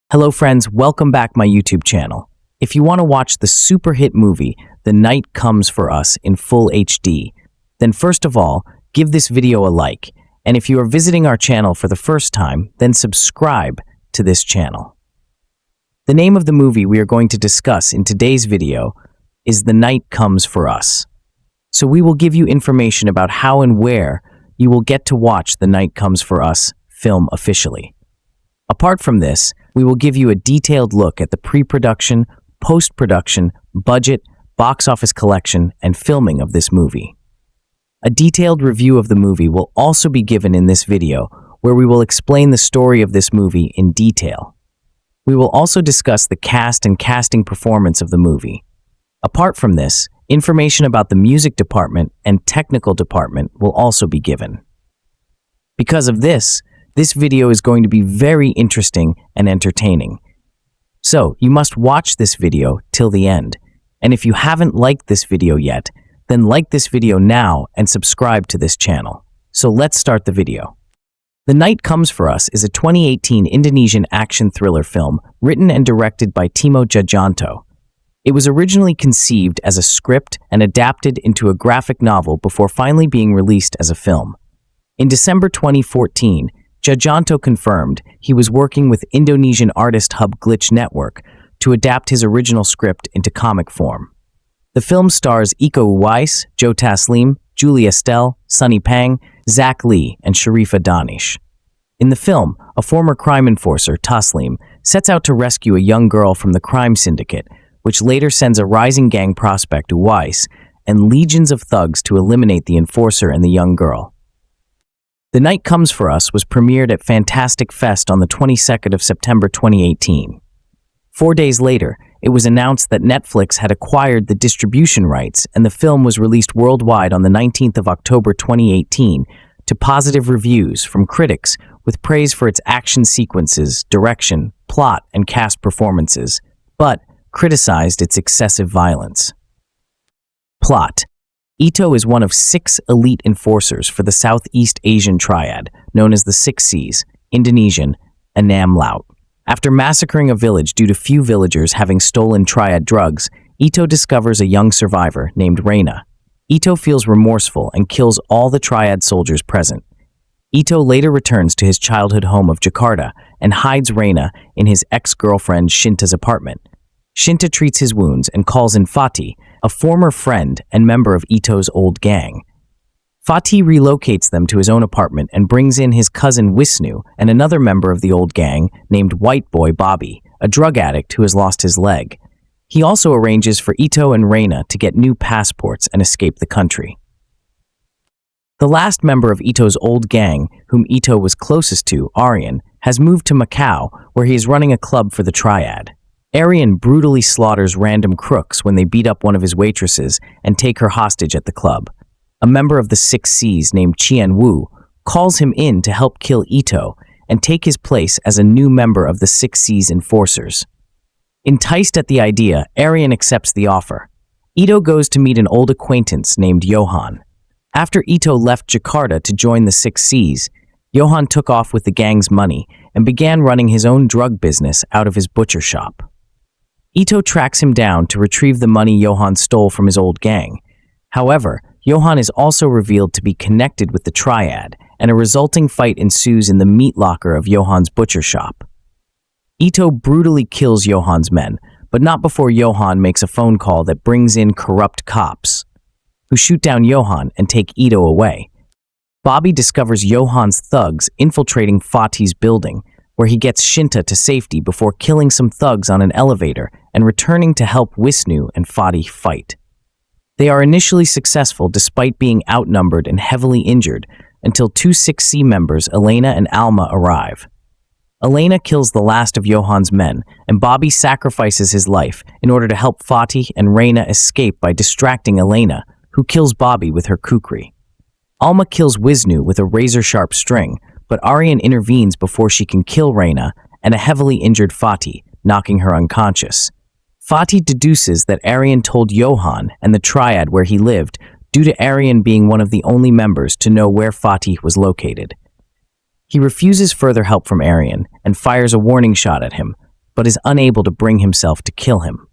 Hello friends, welcome back my YouTube channel. If you want to watch the super hit movie, The Night Comes for Us in full HD, then first of all, give this video a like. And if you are visiting our channel for the first time, then subscribe to this channel. The name of the movie we are going to discuss in today's video is The Night Comes for Us. So we will give you information about how and where you will get to watch The Night Comes for Us film officially. Apart from this, we will give you a detailed look at the pre-production, post-production, budget, box office collection, and filming of this movie. A detailed review of the movie will also be given in this video, where we will explain the story of this movie in detail. We will also discuss the cast and casting performance of the movie. Apart from this, information about the music department and technical department will also be given. Because of this video is going to be very interesting and entertaining. So, you must watch this video till the end. And if you haven't liked this video yet, then like this video now and subscribe to this channel. So let's start the video. The Night Comes for Us is a 2018 Indonesian action thriller film written and directed by Timo Tjahjanto. It was originally conceived as a script and adapted into a graphic novel before finally being released as a film. In December 2014, Tjahjanto confirmed he was working with Indonesian artist hub Glitch Network to adapt his original script into comic form. The film stars Iko Uwais, Joe Taslim, Julie Estelle, Sunny Pang, Zach Lee, and Sharifa Danish. In the film, a former crime enforcer, Taslim, sets out to rescue a young girl from the crime syndicate, which later sends a rising gang prospect, Uwais, and legions of thugs to eliminate the enforcer and the young girl. The Night Comes for Us was premiered at Fantastic Fest on the 22nd of September 2018. 4 days later, it was announced that Netflix had acquired the distribution rights and the film was released worldwide on the 19th of October 2018 to positive reviews from critics with praise for its action sequences, direction, plot, and cast performances, but criticized its excessive violence. Plot. Ito is one of 6 elite enforcers for the Southeast Asian triad, known as the 6 Cs, Indonesian, Enam Laut. After massacring a village due to few villagers having stolen triad drugs, Ito discovers a young survivor named Reina. Ito feels remorseful and kills all the triad soldiers present. Ito later returns to his childhood home of Jakarta and hides Reina in his ex-girlfriend Shinta's apartment. Shinta treats his wounds and calls in Fatih, a former friend and member of Ito's old gang. Fatih relocates them to his own apartment and brings in his cousin Wisnu and another member of the old gang named White Boy Bobby, a drug addict who has lost his leg. He also arranges for Ito and Reina to get new passports and escape the country. The last member of Ito's old gang, whom Ito was closest to, Aryan, has moved to Macau, where he is running a club for the triad. Aryan brutally slaughters random crooks when they beat up one of his waitresses and take her hostage at the club. A member of the 6 Cs named Qian Wu calls him in to help kill Ito and take his place as a new member of the 6 Cs enforcers. Enticed at the idea, Aryan accepts the offer. Ito goes to meet an old acquaintance named Johan. After Ito left Jakarta to join the 6 Cs, Johan took off with the gang's money and began running his own drug business out of his butcher shop. Ito tracks him down to retrieve the money Johan stole from his old gang. However, Johan is also revealed to be connected with the triad, and a resulting fight ensues in the meat locker of Johan's butcher shop. Ito brutally kills Johan's men, but not before Johan makes a phone call that brings in corrupt cops, who shoot down Johan and take Ito away. Bobby discovers Johan's thugs infiltrating Fatih's building, where he gets Shinta to safety before killing some thugs on an elevator and returning to help Wisnu and Fatih fight. They are initially successful despite being outnumbered and heavily injured until 2 6C members, Elena and Alma, arrive. Elena kills the last of Johan's men, and Bobby sacrifices his life in order to help Fatih and Reina escape by distracting Elena, who kills Bobby with her kukri. Alma kills Wisnu with a razor-sharp string, but Aryan intervenes before she can kill Reina and a heavily injured Fatih, knocking her unconscious. Fatih deduces that Aryan told Johan and the triad where he lived due to Aryan being one of the only members to know where Fatih was located. He refuses further help from Aryan and fires a warning shot at him, but is unable to bring himself to kill him.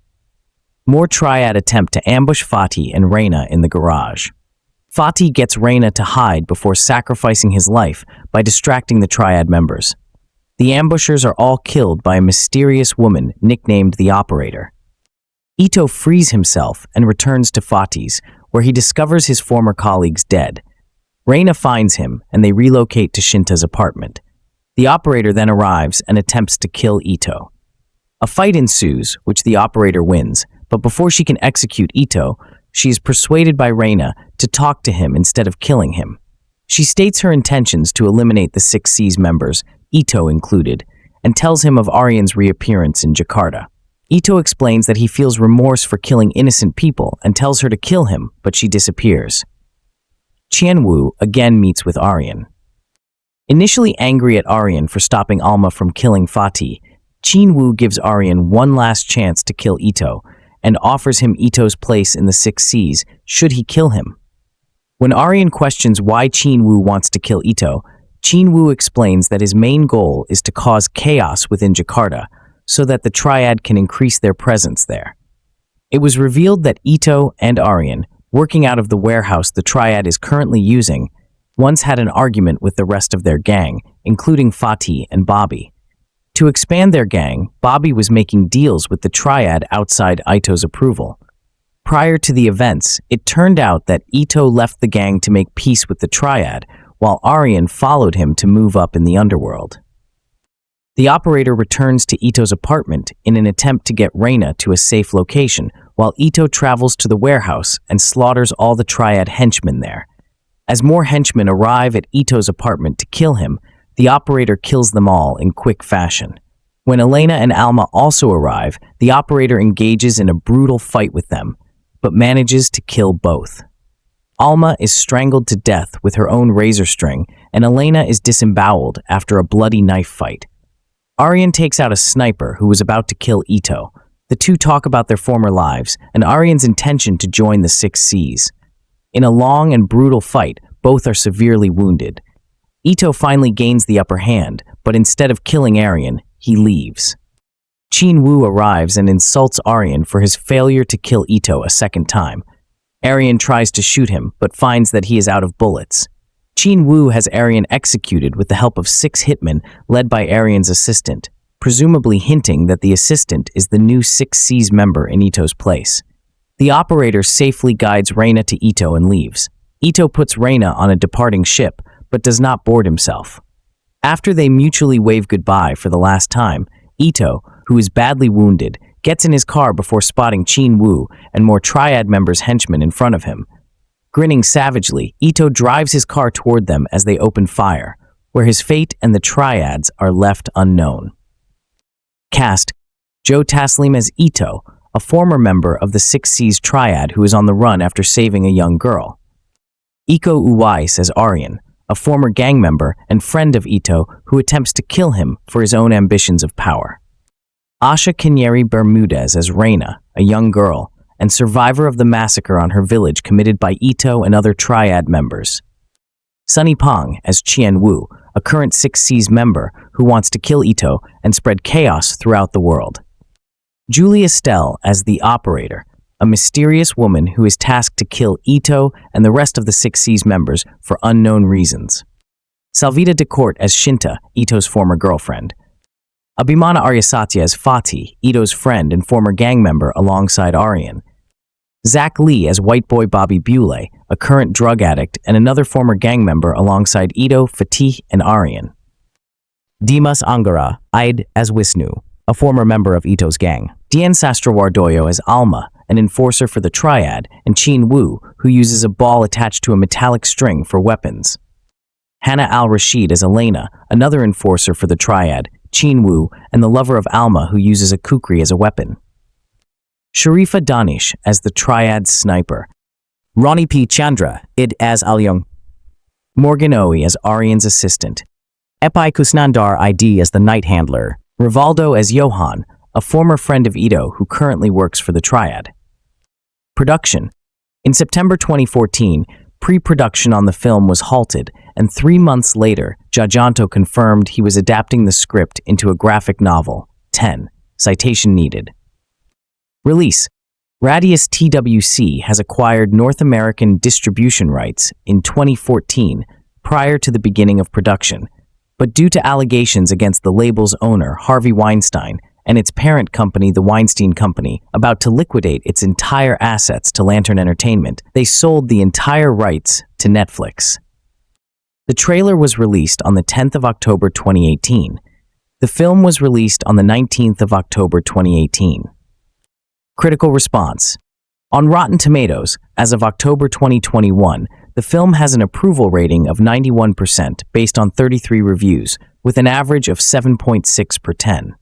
More Triad attempt to ambush Fatih and Reyna in the garage. Fatih gets Reyna to hide before sacrificing his life by distracting the Triad members. The ambushers are all killed by a mysterious woman nicknamed the Operator. Ito frees himself and returns to Fatih's, where he discovers his former colleagues dead. Reyna finds him, and they relocate to Shinta's apartment. The Operator then arrives and attempts to kill Ito. A fight ensues, which the Operator wins, but before she can execute Ito, she is persuaded by Reyna to talk to him instead of killing him. She states her intentions to eliminate the 6 C's members, Ito included, and tells him of Aryan's reappearance in Jakarta. Ito explains that he feels remorse for killing innocent people and tells her to kill him, but she disappears. Qianwu again meets with Aryan. Initially angry at Aryan for stopping Alma from killing Fatih, Qianwu gives Aryan one last chance to kill Ito and offers him Ito's place in the 6 C's should he kill him. When Aryan questions why Qianwu wants to kill Ito, Qianwu explains that his main goal is to cause chaos within Jakarta so that the Triad can increase their presence there. It was revealed that Ito and Aryan, working out of the warehouse the Triad is currently using, once had an argument with the rest of their gang, including Fatih and Bobby. To expand their gang, Bobby was making deals with the Triad outside Ito's approval. Prior to the events, it turned out that Ito left the gang to make peace with the Triad, while Aryan followed him to move up in the underworld. The Operator returns to Ito's apartment in an attempt to get Reyna to a safe location, while Ito travels to the warehouse and slaughters all the Triad henchmen there. As more henchmen arrive at Ito's apartment to kill him, the Operator kills them all in quick fashion. When Elena and Alma also arrive, the Operator engages in a brutal fight with them, but manages to kill both. Alma is strangled to death with her own razor string, and Elena is disemboweled after a bloody knife fight. Aryan takes out a sniper who was about to kill Ito. The two talk about their former lives and Aryan's intention to join the 6 C's. In a long and brutal fight, both are severely wounded. Ito finally gains the upper hand, but instead of killing Aryan, he leaves. Qianwu arrives and insults Aryan for his failure to kill Ito a second time. Aryan tries to shoot him, but finds that he is out of bullets. Qianwu has Aryan executed with the help of 6 hitmen led by Aryan's assistant, presumably hinting that the assistant is the new 6 C's member in Ito's place. The Operator safely guides Reyna to Ito and leaves. Ito puts Reyna on a departing ship, but does not board himself. After they mutually wave goodbye for the last time, Ito, who is badly wounded, gets in his car before spotting Qianwu and more Triad members' henchmen in front of him. Grinning savagely, Ito drives his car toward them as they open fire, where his fate and the Triads are left unknown. Cast: Joe Taslim as Ito, a former member of the 6 C's Triad who is on the run after saving a young girl. Iko Uwais as Aryan, a former gang member and friend of Ito who attempts to kill him for his own ambitions of power. Asha Kenyeri Bermudez as Reyna, a young girl, and survivor of the massacre on her village committed by Ito and other Triad members. Sunny Pang as Qianwu, a current 6 C's member who wants to kill Ito and spread chaos throughout the world. Julie Estelle as the Operator, a mysterious woman who is tasked to kill Ito and the rest of the 6 C's members for unknown reasons. Salvita DeCourt as Shinta, Ito's former girlfriend. Abhimana Aryasatya as Fatih, Ito's friend and former gang member alongside Aryan. Zach Lee as White Boy Bobby Bule, a current drug addict and another former gang member alongside Ito, Fatih, and Aryan. Dimas Angara, Ide as Wisnu, a former member of Ito's gang. Dian Sastrawardoyo as Alma, an enforcer for the Triad, and Qianwu, who uses a ball attached to a metallic string for weapons. Hannah Al-Rashid as Elena, another enforcer for the Triad, Qianwu, and the lover of Alma who uses a kukri as a weapon. Sharifa Danish as the Triad's sniper. Ronnie P. Chandra, Id as Alyung. Morgan Oe as Aryan's assistant. Epai Kusnandar ID as the night handler. Rivaldo as Johan, a former friend of Ito who currently works for the Triad. Production. In September 2014, pre-production on the film was halted, and 3 months later, Tjahjanto confirmed he was adapting the script into a graphic novel, 10, Citation needed. Release. Radius TWC has acquired North American distribution rights in 2014 prior to the beginning of production, but due to allegations against the label's owner, Harvey Weinstein, and its parent company, the Weinstein Company, about to liquidate its entire assets to Lantern Entertainment, they sold the entire rights to Netflix. The trailer was released on the 10th of October 2018. The film was released on the 19th of October 2018. Critical response. On Rotten Tomatoes, as of October 2021, the film has an approval rating of 91% based on 33 reviews, with an average of 7.6 per 10.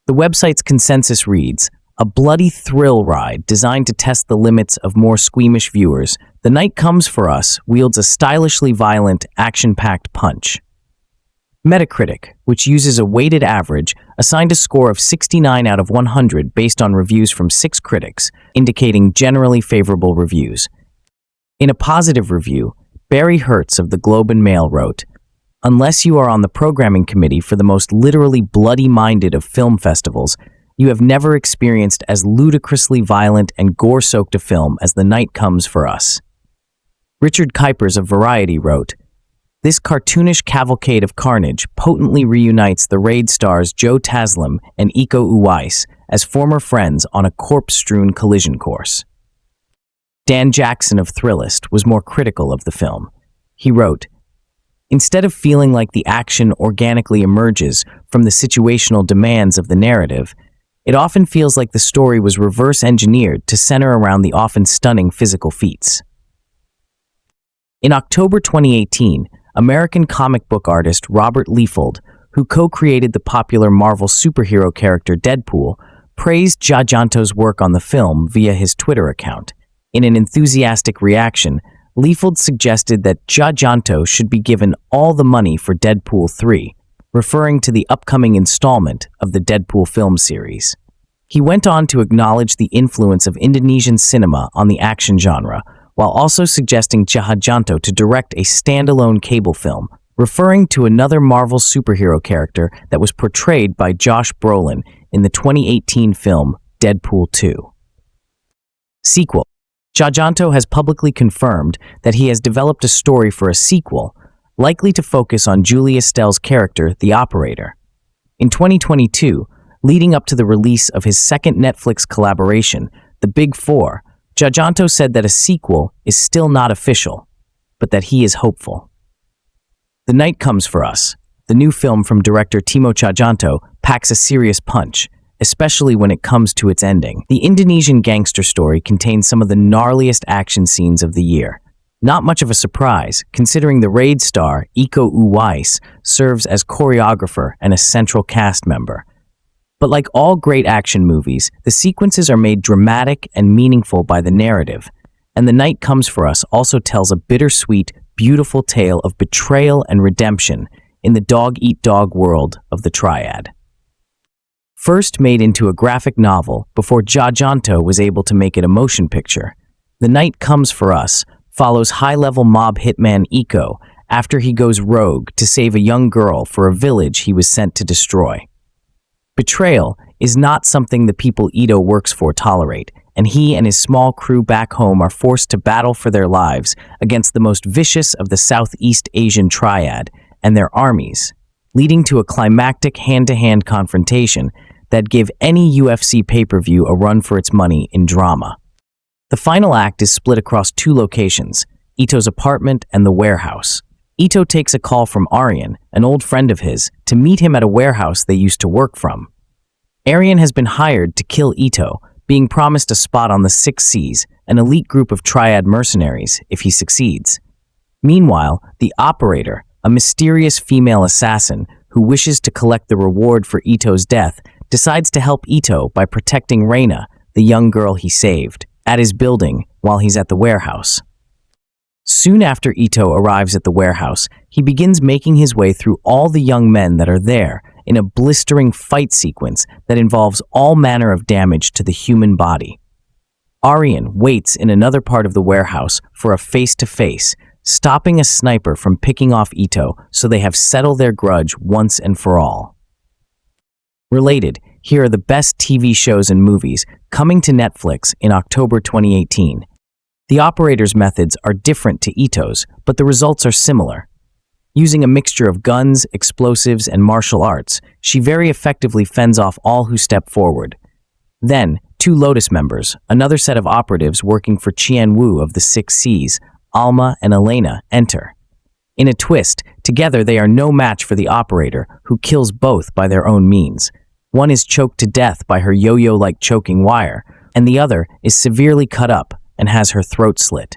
The website's consensus reads, "A bloody thrill ride designed to test the limits of more squeamish viewers, The Night Comes for Us wields a stylishly violent, action-packed punch." Metacritic, which uses a weighted average, assigned a score of 69 out of 100 based on reviews from 6 critics, indicating generally favorable reviews. In a positive review, Barry Hertz of the Globe and Mail wrote, "Unless you are on the programming committee for the most literally bloody-minded of film festivals, you have never experienced as ludicrously violent and gore-soaked a film as The Night Comes for Us." Richard Kuipers of Variety wrote, "This cartoonish cavalcade of carnage potently reunites the Raid stars Joe Taslim and Iko Uwais as former friends on a corpse-strewn collision course." Dan Jackson of Thrillist was more critical of the film. He wrote, "Instead of feeling like the action organically emerges from the situational demands of the narrative, it often feels like the story was reverse-engineered to center around the often stunning physical feats." In October 2018, American comic book artist Robert Liefeld, who co-created the popular Marvel superhero character Deadpool, praised Tjahjanto's work on the film via his Twitter account. In an enthusiastic reaction, Liefeld suggested that Tjahjanto should be given all the money for Deadpool 3, referring to the upcoming installment of the Deadpool film series. He went on to acknowledge the influence of Indonesian cinema on the action genre, while also suggesting Tjahjanto to direct a standalone cable film, referring to another Marvel superhero character that was portrayed by Josh Brolin in the 2018 film Deadpool 2. Sequel. Tjahjanto has publicly confirmed that he has developed a story for a sequel, likely to focus on Julia Stell's character, the Operator. In 2022, leading up to the release of his second Netflix collaboration, The Big Four, Tjahjanto said that a sequel is still not official, but that he is hopeful. The Night Comes for Us, the new film from director Timo Tjahjanto, packs a serious punch, especially when it comes to its ending. The Indonesian gangster story contains some of the gnarliest action scenes of the year. Not much of a surprise, considering the Raid star, Iko Uwais, serves as choreographer and a central cast member. But like all great action movies, the sequences are made dramatic and meaningful by the narrative, and The Night Comes for Us also tells a bittersweet, beautiful tale of betrayal and redemption in the dog-eat-dog world of the triad. First made into a graphic novel before Tjahjanto was able to make it a motion picture, The Night Comes for Us follows high-level mob hitman Iko after he goes rogue to save a young girl for a village he was sent to destroy. Betrayal is not something the people Ito works for tolerate, and he and his small crew back home are forced to battle for their lives against the most vicious of the Southeast Asian triad and their armies, leading to a climactic hand-to-hand confrontation that give any UFC pay-per-view a run for its money in drama. The final act is split across 2 locations, Ito's apartment and the warehouse. Ito takes a call from Aryan, an old friend of his, to meet him at a warehouse they used to work from. Aryan has been hired to kill Ito, being promised a spot on the Six Seas, an elite group of triad mercenaries, if he succeeds. Meanwhile, the Operator, a mysterious female assassin who wishes to collect the reward for Ito's death, decides to help Ito by protecting Reina, the young girl he saved, at his building while he's at the warehouse. Soon after Ito arrives at the warehouse, he begins making his way through all the young men that are there in a blistering fight sequence that involves all manner of damage to the human body. Aryan waits in another part of the warehouse for a face-to-face, stopping a sniper from picking off Ito so they have settled their grudge once and for all. Related, here are the best TV shows and movies coming to Netflix in October 2018. The operator's methods are different to Ito's, but the results are similar. Using a mixture of guns, explosives, and martial arts, she very effectively fends off all who step forward. Then, two Lotus members, another set of operatives working for Qian Wu of the Six Seas, Alma and Elena, enter. In a twist, together they are no match for the operator, who kills both by their own means. One is choked to death by her yo-yo-like choking wire, and the other is severely cut up and has her throat slit.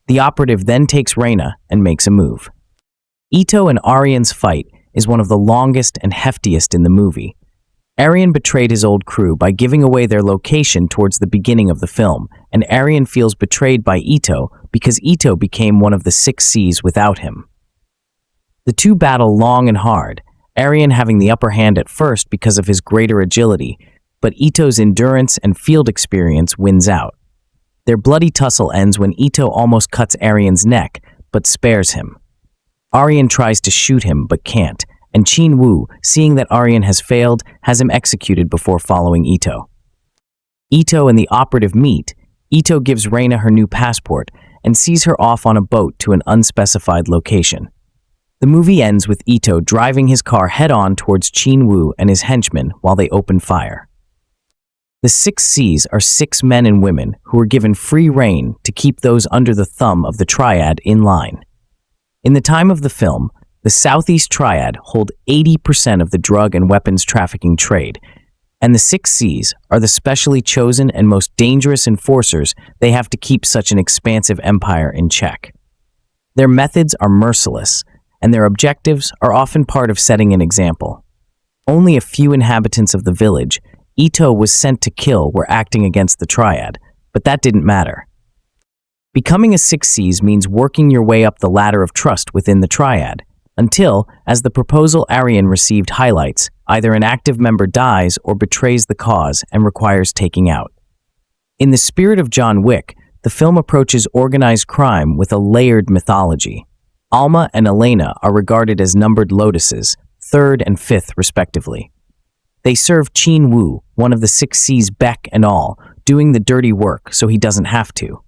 The operative then takes Reina and makes a move. Ito and Arian's fight is one of the longest and heftiest in the movie. Arian betrayed his old crew by giving away their location towards the beginning of the film, and Arian feels betrayed by Ito because Ito became one of the Six Seas without him. The two battle long and hard, Arian having the upper hand at first because of his greater agility, but Ito's endurance and field experience wins out. Their bloody tussle ends when Ito almost cuts Arian's neck, but spares him. Arian tries to shoot him, but can't, and Qian Wu, seeing that Arian has failed, has him executed before following Ito. Ito and the operative meet. Ito gives Reina her new passport and sees her off on a boat to an unspecified location. The movie ends with Ito driving his car head-on towards Qian Wu and his henchmen while they open fire. The Six Seas are 6 men and women who are given free rein to keep those under the thumb of the Triad in line. In the time of the film, the Southeast Triad hold 80% of the drug and weapons trafficking trade, and the Six Seas are the specially chosen and most dangerous enforcers they have to keep such an expansive empire in check. Their methods are merciless, and their objectives are often part of setting an example. Only a few inhabitants of the village Ito was sent to kill were acting against the Triad, but that didn't matter. Becoming a Six Seas means working your way up the ladder of trust within the Triad, until, as the proposal Arian received highlights, either an active member dies or betrays the cause and requires taking out. In the spirit of John Wick, the film approaches organized crime with a layered mythology. Alma and Elena are regarded as numbered lotuses, 3rd and 5th respectively. They serve Qian Wu, one of the Six Seas beck and all, doing the dirty work so he doesn't have to.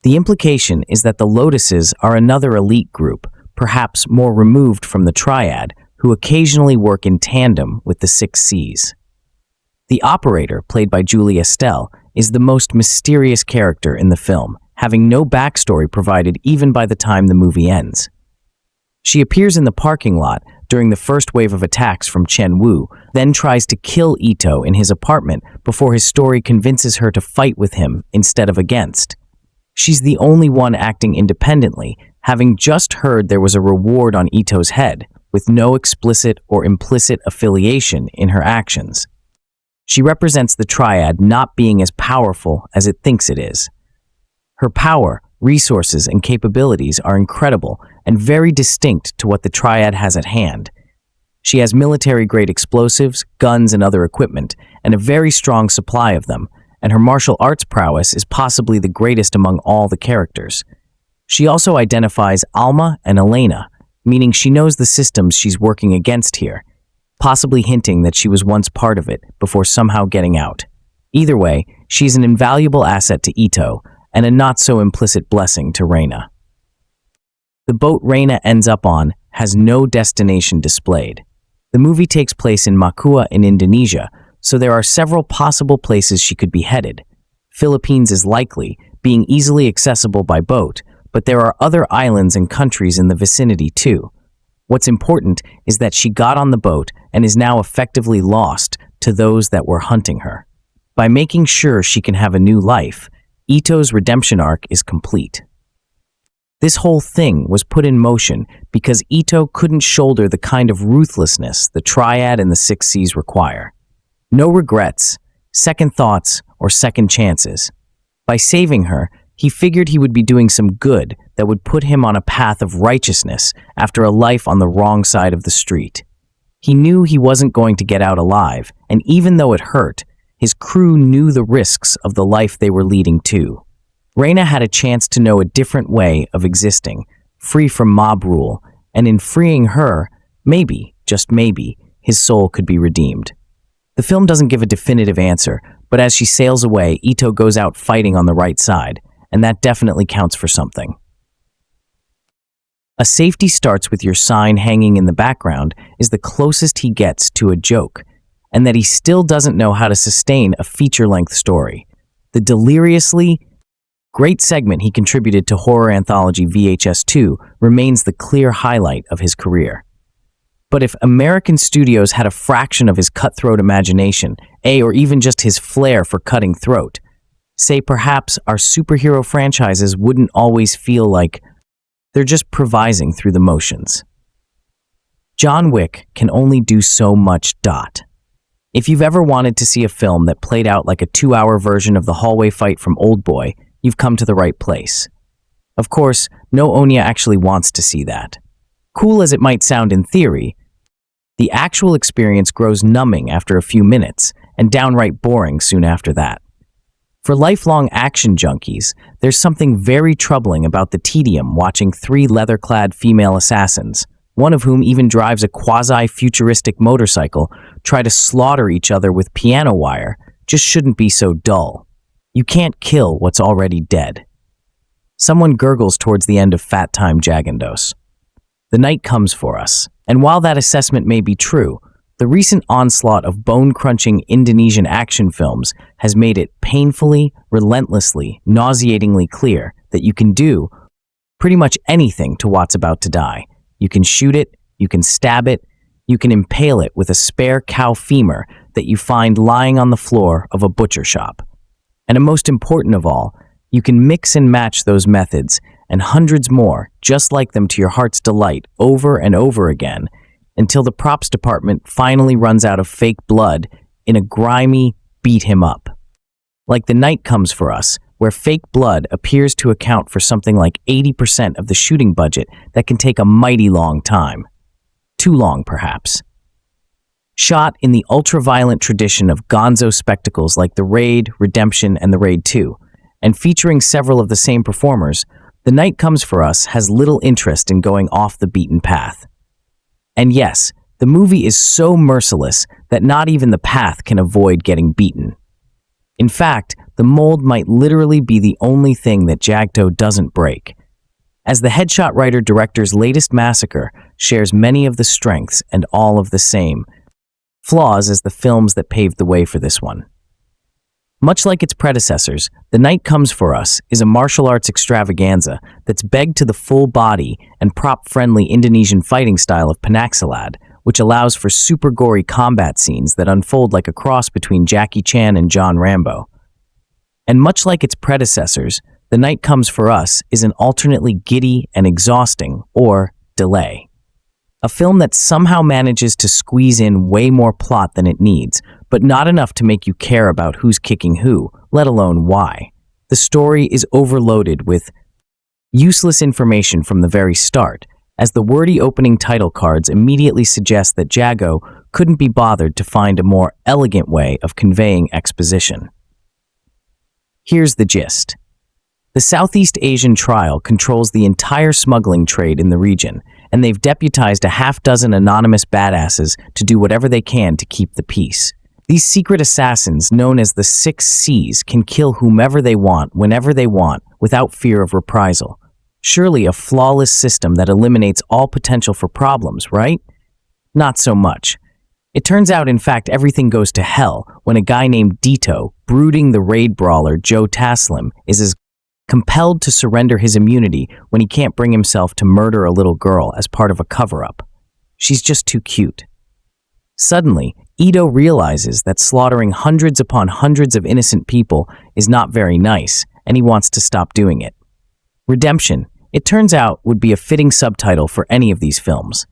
The implication is that the lotuses are another elite group, perhaps more removed from the Triad, who occasionally work in tandem with the Six Seas. The operator, played by Julie Estelle, is the most mysterious character in the film, having no backstory provided even by the time the movie ends. She appears in the parking lot during the first wave of attacks from Qian Wu, then tries to kill Ito in his apartment before his story convinces her to fight with him instead of against. She's the only one acting independently, having just heard there was a reward on Ito's head, with no explicit or implicit affiliation in her actions. She represents the Triad not being as powerful as it thinks it is. Her power, resources, and capabilities are incredible and very distinct to what the Triad has at hand. She has military-grade explosives, guns, and other equipment, and a very strong supply of them, and her martial arts prowess is possibly the greatest among all the characters. She also identifies Alma and Elena, meaning she knows the systems she's working against here, possibly hinting that she was once part of it before somehow getting out. Either way, she's an invaluable asset to Ito, and a not-so-implicit blessing to Reina. The boat Reina ends up on has no destination displayed. The movie takes place in Makua in Indonesia, so there are several possible places she could be headed. Philippines is likely, being easily accessible by boat, but there are other islands and countries in the vicinity too. What's important is that she got on the boat and is now effectively lost to those that were hunting her. By making sure she can have a new life, Ito's redemption arc is complete. This whole thing was put in motion because Ito couldn't shoulder the kind of ruthlessness the Triad and the Six Seas require. No regrets, second thoughts, or second chances. By saving her, he figured he would be doing some good that would put him on a path of righteousness after a life on the wrong side of the street. He knew he wasn't going to get out alive, and even though it hurt, his crew knew the risks of the life they were leading too. Reina had a chance to know a different way of existing, free from mob rule, and in freeing her, maybe, just maybe, his soul could be redeemed. The The film doesn't give a definitive answer, but as she sails away, Ito goes out fighting on the right side, and that definitely counts for something. A safety starts with your sign hanging in the background is the closest he gets to a joke, and that he still doesn't know how to sustain a feature-length story. The deliriously great segment he contributed to horror anthology VHS 2 remains the clear highlight of his career. But if American studios had a fraction of his cutthroat imagination, or even just his flair for cutting throat, say perhaps our superhero franchises wouldn't always feel like they're just improvising through the motions. John Wick can only do so much. If you've ever wanted to see a film that played out like a 2-hour version of the hallway fight from Oldboy, you've come to the right place. Of course, no Onya actually wants to see that. Cool as it might sound in theory, the actual experience grows numbing after a few minutes and downright boring soon after that. For lifelong action junkies, there's something very troubling about the tedium watching 3 leather-clad female assassins, one of whom even drives a quasi-futuristic motorcycle, try to slaughter each other with piano wire. Just shouldn't be so dull. You can't kill what's already dead. Someone gurgles towards the end of Fat Time Tjahjanto. The night comes for us, and while that assessment may be true, the recent onslaught of bone-crunching Indonesian action films has made it painfully, relentlessly, nauseatingly clear that you can do pretty much anything to what's about to die. You can shoot it, you can stab it, you can impale it with a spare cow femur that you find lying on the floor of a butcher shop. And most important of all, you can mix and match those methods and hundreds more, just like them, to your heart's delight over and over again, until the props department finally runs out of fake blood in a grimy beat him up. Like The Night Comes for Us, where fake blood appears to account for something like 80% of the shooting budget that can take a mighty long time. Too long, perhaps. Shot in the ultra-violent tradition of gonzo spectacles like The Raid, Redemption, and The Raid 2, and featuring several of the same performers, The Night Comes for Us has little interest in going off the beaten path. And yes, the movie is so merciless that not even the path can avoid getting beaten. In fact, the mold might literally be the only thing that Tjahjanto doesn't break, as the Headshot writer-director's latest massacre shares many of the strengths and all of the same flaws as the films that paved the way for this one. Much like its predecessors, The Night Comes for Us is a martial arts extravaganza that's begged to the full-body and prop-friendly Indonesian fighting style of penaxilat, which allows for super gory combat scenes that unfold like a cross between Jackie Chan and John Rambo. And much like its predecessors, The Night Comes for Us is an alternately giddy and exhausting, or delay. A film that somehow manages to squeeze in way more plot than it needs, but not enough to make you care about who's kicking who, let alone why. The story is overloaded with useless information from the very start, as the wordy opening title cards immediately suggest that Jago couldn't be bothered to find a more elegant way of conveying exposition. Here's the gist. The Southeast Asian trial controls the entire smuggling trade in the region, and they've deputized a half-dozen anonymous badasses to do whatever they can to keep the peace. These secret assassins, known as the 6 C's, can kill whomever they want, whenever they want, without fear of reprisal. Surely a flawless system that eliminates all potential for problems, right? Not so much. It turns out, in fact, everything goes to hell when a guy named Dito, brooding the raid brawler Joe Taslim, is as compelled to surrender his immunity when he can't bring himself to murder a little girl as part of a cover-up. She's just too cute. Suddenly, Ito realizes that slaughtering hundreds upon hundreds of innocent people is not very nice, and he wants to stop doing it. Redemption, it turns out, would be a fitting subtitle for any of these films.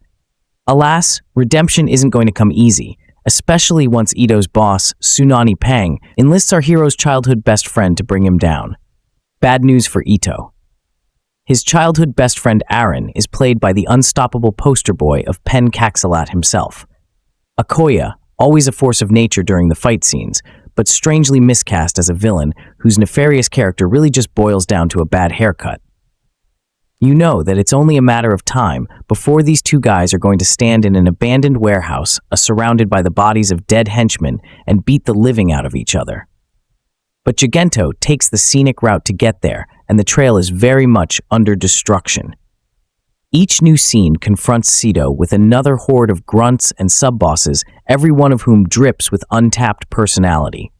Alas, redemption isn't going to come easy, especially once Ito's boss, Tsunani Pang, enlists our hero's childhood best friend to bring him down. Bad news for Ito. His childhood best friend Aaron is played by the unstoppable poster boy of Pen Caxilat himself. Akoya, always a force of nature during the fight scenes, but strangely miscast as a villain whose nefarious character really just boils down to a bad haircut. You know that it's only a matter of time before these two guys are going to stand in an abandoned warehouse, surrounded by the bodies of dead henchmen, and beat the living out of each other. But Tjahjanto takes the scenic route to get there, and the trail is very much under destruction. Each new scene confronts Sito with another horde of grunts and sub-bosses, every one of whom drips with untapped personality.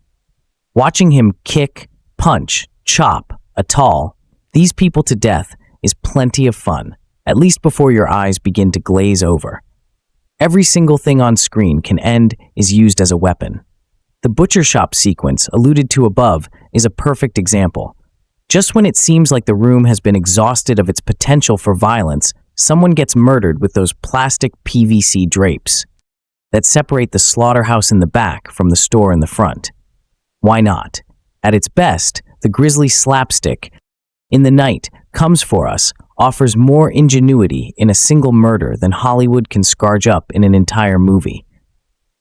Watching him kick, punch, chop, atol these people to death is plenty of fun, at least before your eyes begin to glaze over. Every single thing on screen is used as a weapon. The butcher shop sequence alluded to above is a perfect example. Just when it seems like the room has been exhausted of its potential for violence, someone gets murdered with those plastic PVC drapes that separate the slaughterhouse in the back from the store in the front. Why not? At its best, the grisly slapstick in the night comes for us offers more ingenuity in a single murder than Hollywood can scarge up in an entire movie.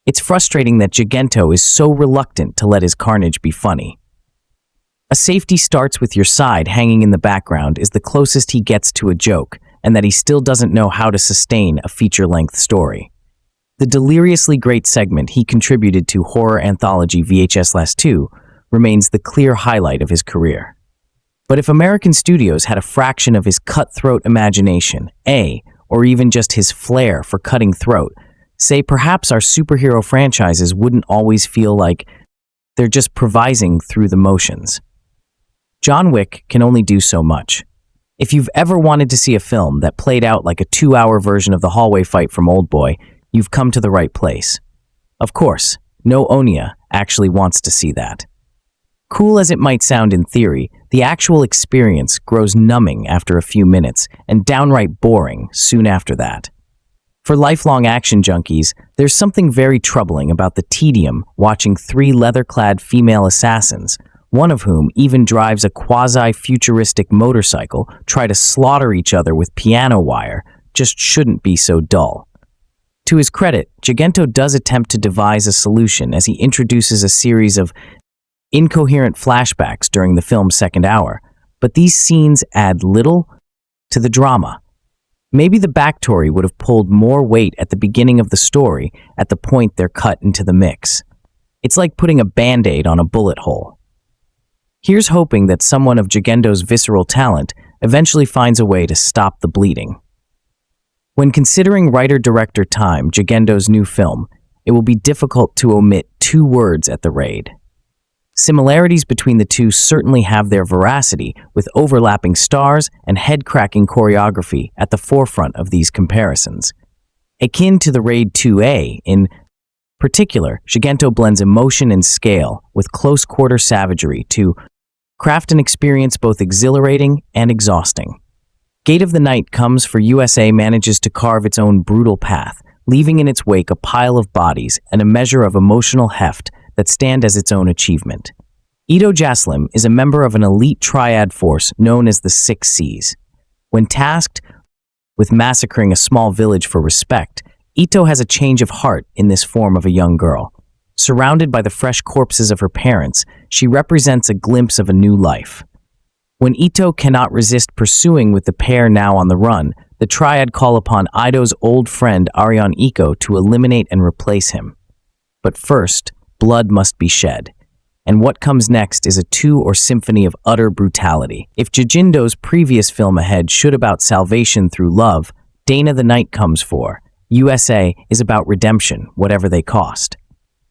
It's frustrating that Tjahjanto is so reluctant to let his carnage be funny. A safety starts with your side hanging in the background is the closest he gets to a joke, and that he still doesn't know how to sustain a feature-length story. The deliriously great segment he contributed to horror anthology VHS Last 2 remains the clear highlight of his career. But if American studios had a fraction of his cutthroat imagination, or even just his flair for cutting throat, say perhaps our superhero franchises wouldn't always feel like they're just improvising through the motions. John Wick can only do so much. If you've ever wanted to see a film that played out like a 2-hour version of the hallway fight from Oldboy, you've come to the right place. Of course, no Onya actually wants to see that. Cool as it might sound in theory, the actual experience grows numbing after a few minutes and downright boring soon after that. For lifelong action junkies, there's something very troubling about the tedium watching 3 leather-clad female assassins, one of whom even drives a quasi-futuristic motorcycle, try to slaughter each other with piano wire, just shouldn't be so dull. To his credit, Tjahjanto does attempt to devise a solution as he introduces a series of incoherent flashbacks during the film's second hour, but these scenes add little to the drama. Maybe the backstory would have pulled more weight at the beginning of the story at the point they're cut into the mix. It's like putting a band-aid on a bullet hole. Here's hoping that someone of Tjahjanto's visceral talent eventually finds a way to stop the bleeding. When considering writer-director time Tjahjanto's new film, it will be difficult to omit 2 words at the raid. Similarities between the two certainly have their veracity, with overlapping stars and head-cracking choreography at the forefront of these comparisons. Akin to the Raid 2A, in particular, Tjahjanto blends emotion and scale with close-quarter savagery to craft an experience both exhilarating and exhausting. Gate of the Night Comes for USA manages to carve its own brutal path, leaving in its wake a pile of bodies and a measure of emotional heft that stand as its own achievement. Taslim is a member of an elite triad force known as the 6 C's. When tasked with massacring a small village for respect, Ito has a change of heart in this form of a young girl. Surrounded by the fresh corpses of her parents, she represents a glimpse of a new life. When Ito cannot resist pursuing with the pair now on the run, the triad call upon Ito's old friend Aryan Iko to eliminate and replace him. But first, blood must be shed. And what comes next is a 2 or symphony of utter brutality. If Tjahjanto's previous film ahead should about salvation through love, Dana the Night Comes for USA is about redemption, whatever they cost.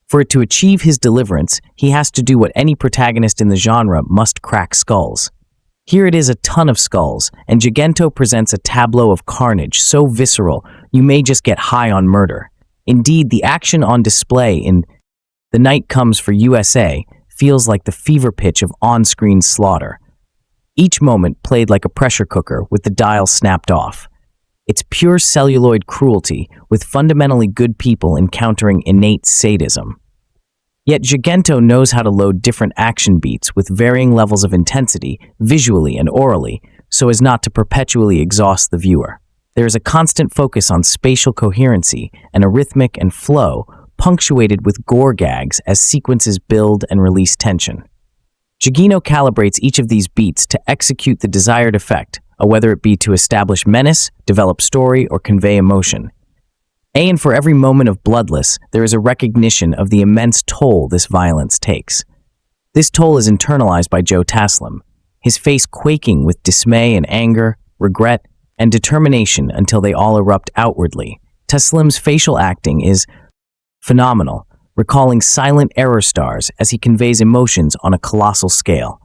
For it to achieve his deliverance, he has to do what any protagonist in the genre must: crack skulls. Here it is a ton of skulls, and Tjahjanto presents a tableau of carnage so visceral you may just get high on murder. Indeed, the action on display in The Night Comes for USA feels like the fever pitch of on-screen slaughter. Each moment played like a pressure cooker with the dial snapped off. It's pure celluloid cruelty, with fundamentally good people encountering innate sadism. Yet Tjahjanto knows how to load different action beats with varying levels of intensity, visually and orally, so as not to perpetually exhaust the viewer. There is a constant focus on spatial coherency and a rhythmic and flow, punctuated with gore gags as sequences build and release tension. Tjahjanto calibrates each of these beats to execute the desired effect, whether it be to establish menace, develop story, or convey emotion. And for every moment of bloodless, there is a recognition of the immense toll this violence takes. This toll is internalized by Joe Taslim, his face quaking with dismay and anger, regret, and determination until they all erupt outwardly. Taslim's facial acting is phenomenal, recalling silent error stars as he conveys emotions on a colossal scale.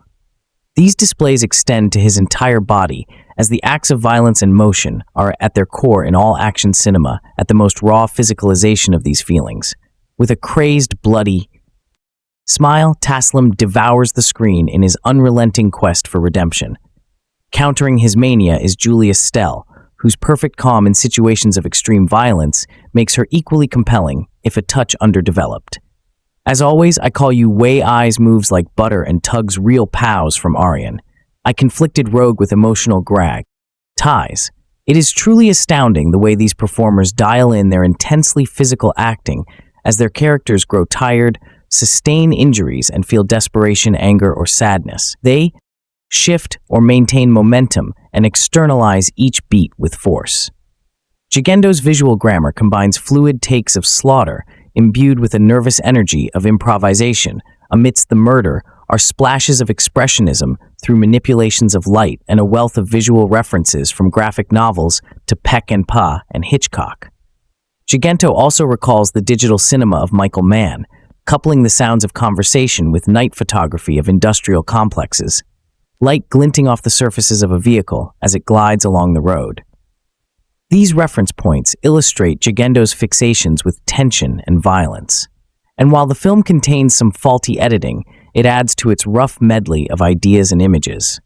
These displays extend to his entire body, as the acts of violence and motion are at their core in all action cinema at the most raw physicalization of these feelings. With a crazed, bloody smile, Taslim devours the screen in his unrelenting quest for redemption. Countering his mania is Julia Stell, whose perfect calm in situations of extreme violence makes her equally compelling, if a touch underdeveloped. As always, I call you Way Eyes moves like butter and tugs real pows from Aryan. I conflicted rogue with emotional grag. Ties. It is truly astounding the way these performers dial in their intensely physical acting as their characters grow tired, sustain injuries, and feel desperation, anger, or sadness. They shift or maintain momentum and externalize each beat with force. Tjahjanto's visual grammar combines fluid takes of slaughter imbued with a nervous energy of improvisation. Amidst the murder are splashes of expressionism through manipulations of light and a wealth of visual references from graphic novels to Peck and Pa and Hitchcock. Tjahjanto also recalls the digital cinema of Michael Mann, coupling the sounds of conversation with night photography of industrial complexes, light glinting off the surfaces of a vehicle as it glides along the road. These reference points illustrate Tjahjanto's fixations with tension and violence. And while the film contains some faulty editing, it adds to its rough medley of ideas and images.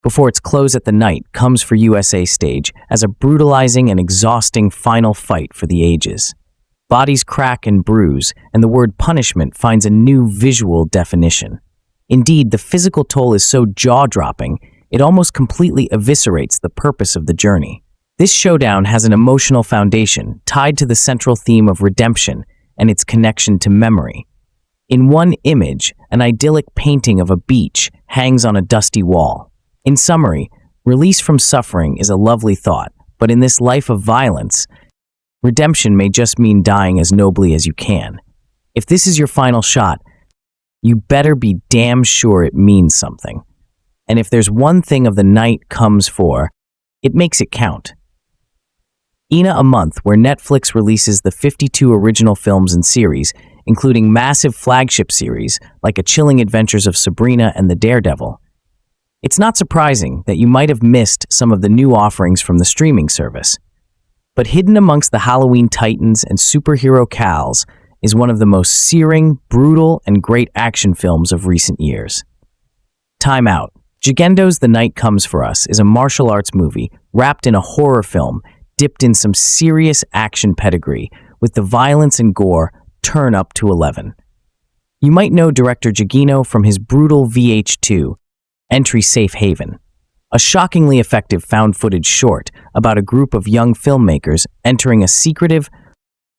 Before its close at the night comes for USA stage as a brutalizing and exhausting final fight for the ages. Bodies crack and bruise, and the word punishment finds a new visual definition. Indeed, the physical toll is so jaw-dropping, it almost completely eviscerates the purpose of the journey. This showdown has an emotional foundation tied to the central theme of redemption and its connection to memory. In one image, an idyllic painting of a beach hangs on a dusty wall. In summary, release from suffering is a lovely thought, but in this life of violence, redemption may just mean dying as nobly as you can. If this is your final shot, you better be damn sure it means something. And if there's one thing of the night comes for, it makes it count. Ina a month, where Netflix releases the 52 original films and series, including massive flagship series like A Chilling Adventures of Sabrina and the Daredevil. It's not surprising that you might have missed some of the new offerings from the streaming service. But hidden amongst the Halloween titans and superhero cows is one of the most searing, brutal, and great action films of recent years. Time Out. Tjahjanto's The Night Comes for Us is a martial arts movie wrapped in a horror film dipped in some serious action pedigree, with the violence and gore turn up to 11. You might know director Tjahjanto from his brutal VH2, Entry Safe Haven, a shockingly effective found-footage short about a group of young filmmakers entering a secretive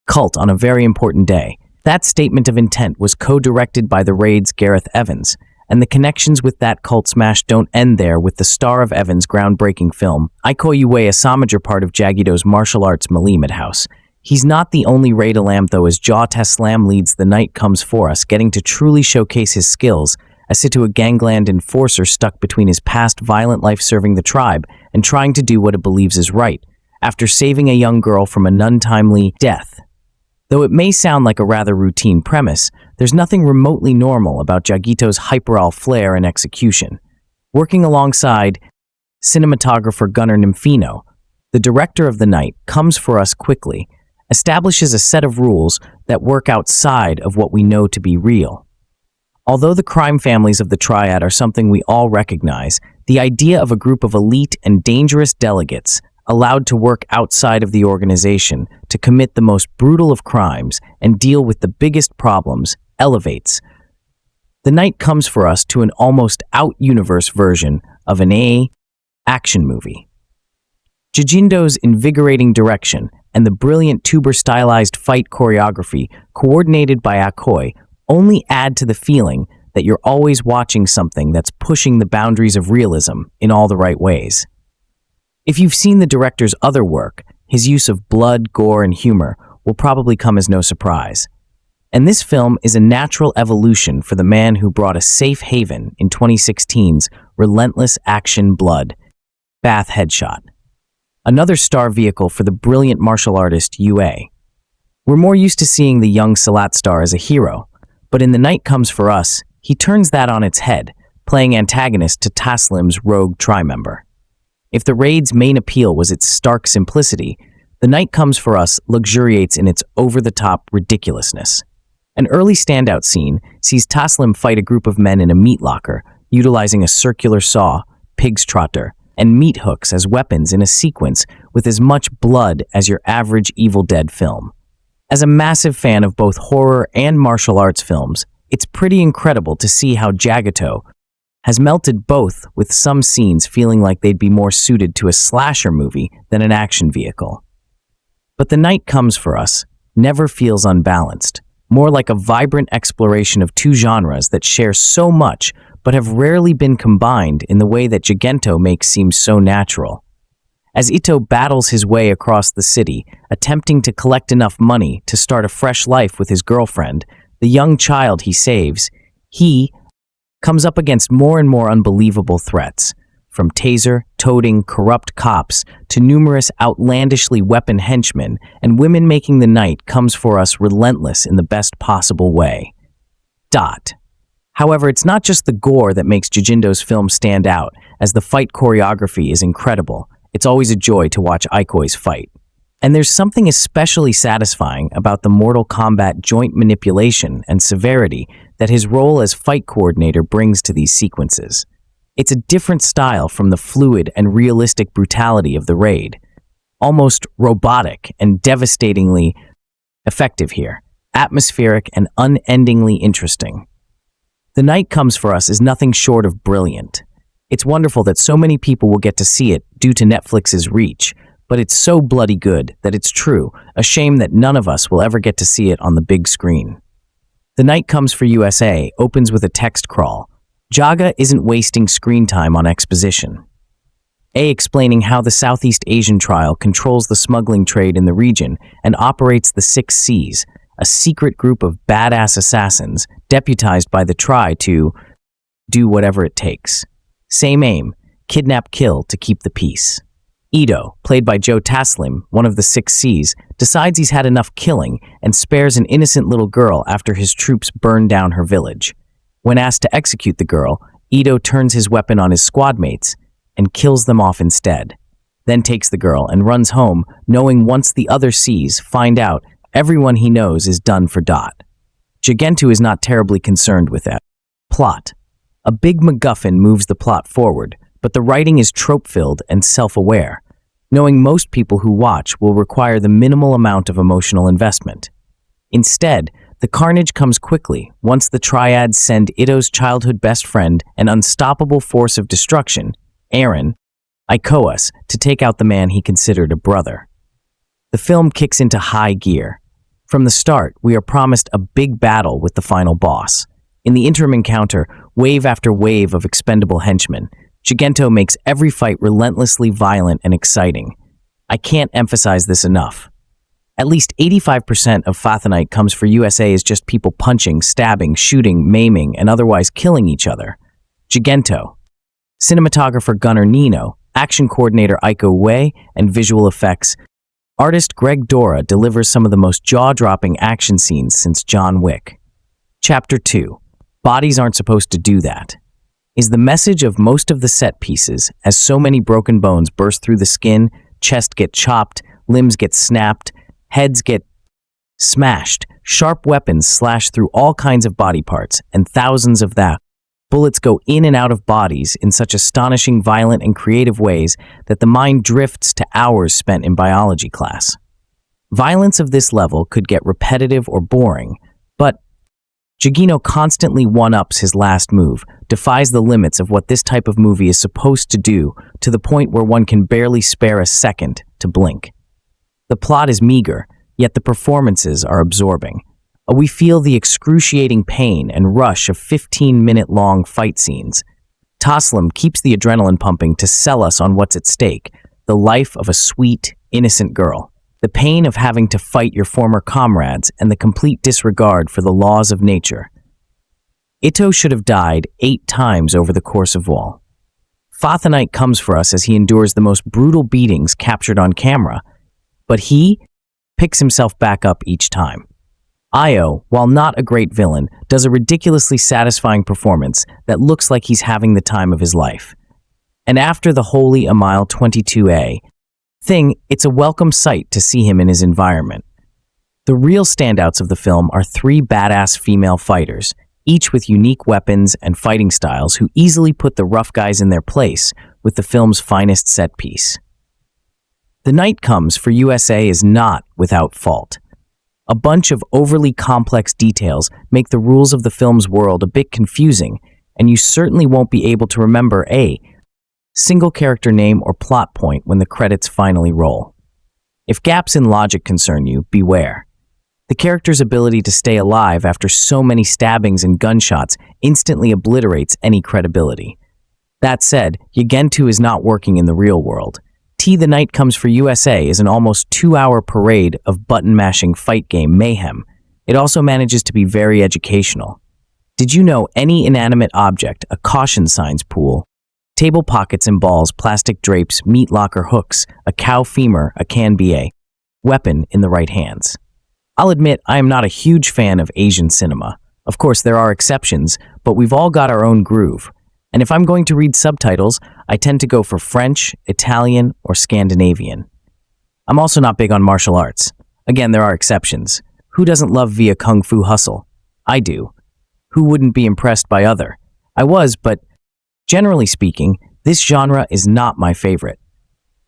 cult on a very important day. That statement of intent was co-directed by The Raid's Gareth Evans, and the connections with that cult smash don't end there with the star of Evans' groundbreaking film, Iko Uwais, a major part of Tjahjanto's martial arts Mali Madhouse. He's not the only Raid Alam though, as Taslim leads The Night Comes for Us, getting to truly showcase his skills as to a gangland enforcer stuck between his past violent life serving the tribe and trying to do what it believes is right, after saving a young girl from an untimely death. Though it may sound like a rather routine premise, there's nothing remotely normal about Tjahjanto's hyperal flair and execution. Working alongside cinematographer Gunnar Nymphino, the director of The Night Comes for Us quickly establishes a set of rules that work outside of what we know to be real. Although the crime families of the Triad are something we all recognize, the idea of a group of elite and dangerous delegates allowed to work outside of the organization to commit the most brutal of crimes and deal with the biggest problems elevates The Night Comes for Us to an almost out-universe version of an action movie. Tjahjanto's invigorating direction and the brilliant tuber-stylized fight choreography coordinated by Akoi only add to the feeling that you're always watching something that's pushing the boundaries of realism in all the right ways. If you've seen the director's other work, his use of blood, gore, and humor will probably come as no surprise. And this film is a natural evolution for the man who brought a safe haven in 2016's relentless action blood bath headshot. Another star vehicle for the brilliant martial artist Uwais. We're more used to seeing the young Salat star as a hero, but in The Night Comes for Us, he turns that on its head, playing antagonist to Taslim's rogue tri-member. If The Raid's main appeal was its stark simplicity, The Night Comes for Us luxuriates in its over-the-top ridiculousness. An early standout scene sees Taslim fight a group of men in a meat locker, utilizing a circular saw, pig's trotter, and meat hooks as weapons in a sequence with as much blood as your average Evil Dead film. As a massive fan of both horror and martial arts films, it's pretty incredible to see how Tjahjanto has melted both, with some scenes feeling like they'd be more suited to a slasher movie than an action vehicle. But The Night Comes for Us never feels unbalanced, more like a vibrant exploration of two genres that share so much but have rarely been combined in the way that Tjahjanto makes seem so natural. As Ito battles his way across the city, attempting to collect enough money to start a fresh life with his girlfriend, the young child he saves, he comes up against more and more unbelievable threats, from taser-toting corrupt cops to numerous outlandishly weapon henchmen, and women making The Night Comes for Us relentless in the best possible way. However, it's not just the gore that makes Tjahjanto's film stand out, as the fight choreography is incredible. It's always a joy to watch Iko's fight. And there's something especially satisfying about the Mortal Kombat joint manipulation and severity that his role as fight coordinator brings to these sequences. It's a different style from the fluid and realistic brutality of The Raid. Almost robotic and devastatingly effective here, atmospheric and unendingly interesting. The Night Comes for Us is nothing short of brilliant. It's wonderful that so many people will get to see it due to Netflix's reach, but it's so bloody good that it's true, a shame that none of us will ever get to see it on the big screen. The Night Comes for USA opens with a text crawl. Jaga isn't wasting screen time on exposition. Explaining how the Southeast Asian trial controls the smuggling trade in the region and operates the 6 Cs, a secret group of badass assassins deputized by the Tri to do whatever it takes. Same aim, kidnap, kill to keep the peace. Ito, played by Joe Taslim, one of the 6 Cs, decides he's had enough killing and spares an innocent little girl after his troops burn down her village. When asked to execute the girl, Ito turns his weapon on his squad mates and kills them off instead, then takes the girl and runs home, knowing once the other Cs find out, everyone he knows is done for Dot. Tjahjanto is not terribly concerned with that. Plot. A big MacGuffin moves the plot forward, but the writing is trope-filled and self-aware, knowing most people who watch will require the minimal amount of emotional investment. Instead, the carnage comes quickly once the triads send Ito's childhood best friend, an unstoppable force of destruction, Aaron, Iko Uwais, to take out the man he considered a brother. The film kicks into high gear. From the start, we are promised a big battle with the final boss. In the interim encounter, wave after wave of expendable henchmen, Tjahjanto makes every fight relentlessly violent and exciting. I can't emphasize this enough. At least 85% of The Night Comes for USA is just people punching, stabbing, shooting, maiming, and otherwise killing each other. Tjahjanto, cinematographer Gunnar Nino, action coordinator Iko Uwais, and visual effects artist Greg Dora delivers some of the most jaw-dropping action scenes since John Wick. Chapter 2. Bodies aren't supposed to do that, is the message of most of the set pieces, as so many broken bones burst through the skin, chest get chopped, limbs get snapped, heads get smashed, sharp weapons slash through all kinds of body parts, and thousands of that. Bullets go in and out of bodies in such astonishing, violent, and creative ways that the mind drifts to hours spent in biology class. Violence of this level could get repetitive or boring, but Tjahjanto constantly one-ups his last move, defies the limits of what this type of movie is supposed to do, to the point where one can barely spare a second to blink. The plot is meager, yet the performances are absorbing. We feel the excruciating pain and rush of 15-minute-long fight scenes. Taslim keeps the adrenaline pumping to sell us on what's at stake, the life of a sweet, innocent girl. The pain of having to fight your former comrades and the complete disregard for the laws of nature. Ito should have died 8 times over the course of all. Fathanite comes for us as he endures the most brutal beatings captured on camera, but he picks himself back up each time. Io, while not a great villain, does a ridiculously satisfying performance that looks like he's having the time of his life. And after the Holy Amile 22A thing, it's a welcome sight to see him in his environment. The real standouts of the film are 3 badass female fighters, each with unique weapons and fighting styles who easily put the rough guys in their place with the film's finest set piece. The Night Comes for USA is not without fault. A bunch of overly complex details make the rules of the film's world a bit confusing, and you certainly won't be able to remember a single character name or plot point when the credits finally roll. If gaps in logic concern you, beware. The character's ability to stay alive after so many stabbings and gunshots instantly obliterates any credibility. That said, Tjahjanto is not working in the real world. The Night Comes for USA is an almost 2-hour parade of button-mashing fight game mayhem. It also manages to be very educational. Did you know any inanimate object, a caution signs pool, table pockets and balls, plastic drapes, meat locker hooks, a cow femur, can be a weapon in the right hands? I'll admit I am not a huge fan of Asian cinema. Of course, there are exceptions, but we've all got our own groove. And if I'm going to read subtitles, I tend to go for French, Italian, or Scandinavian. I'm also not big on martial arts. Again, there are exceptions. Who doesn't love Via Kung Fu Hustle? I do. Who wouldn't be impressed by other? I was, but generally speaking, this genre is not my favorite.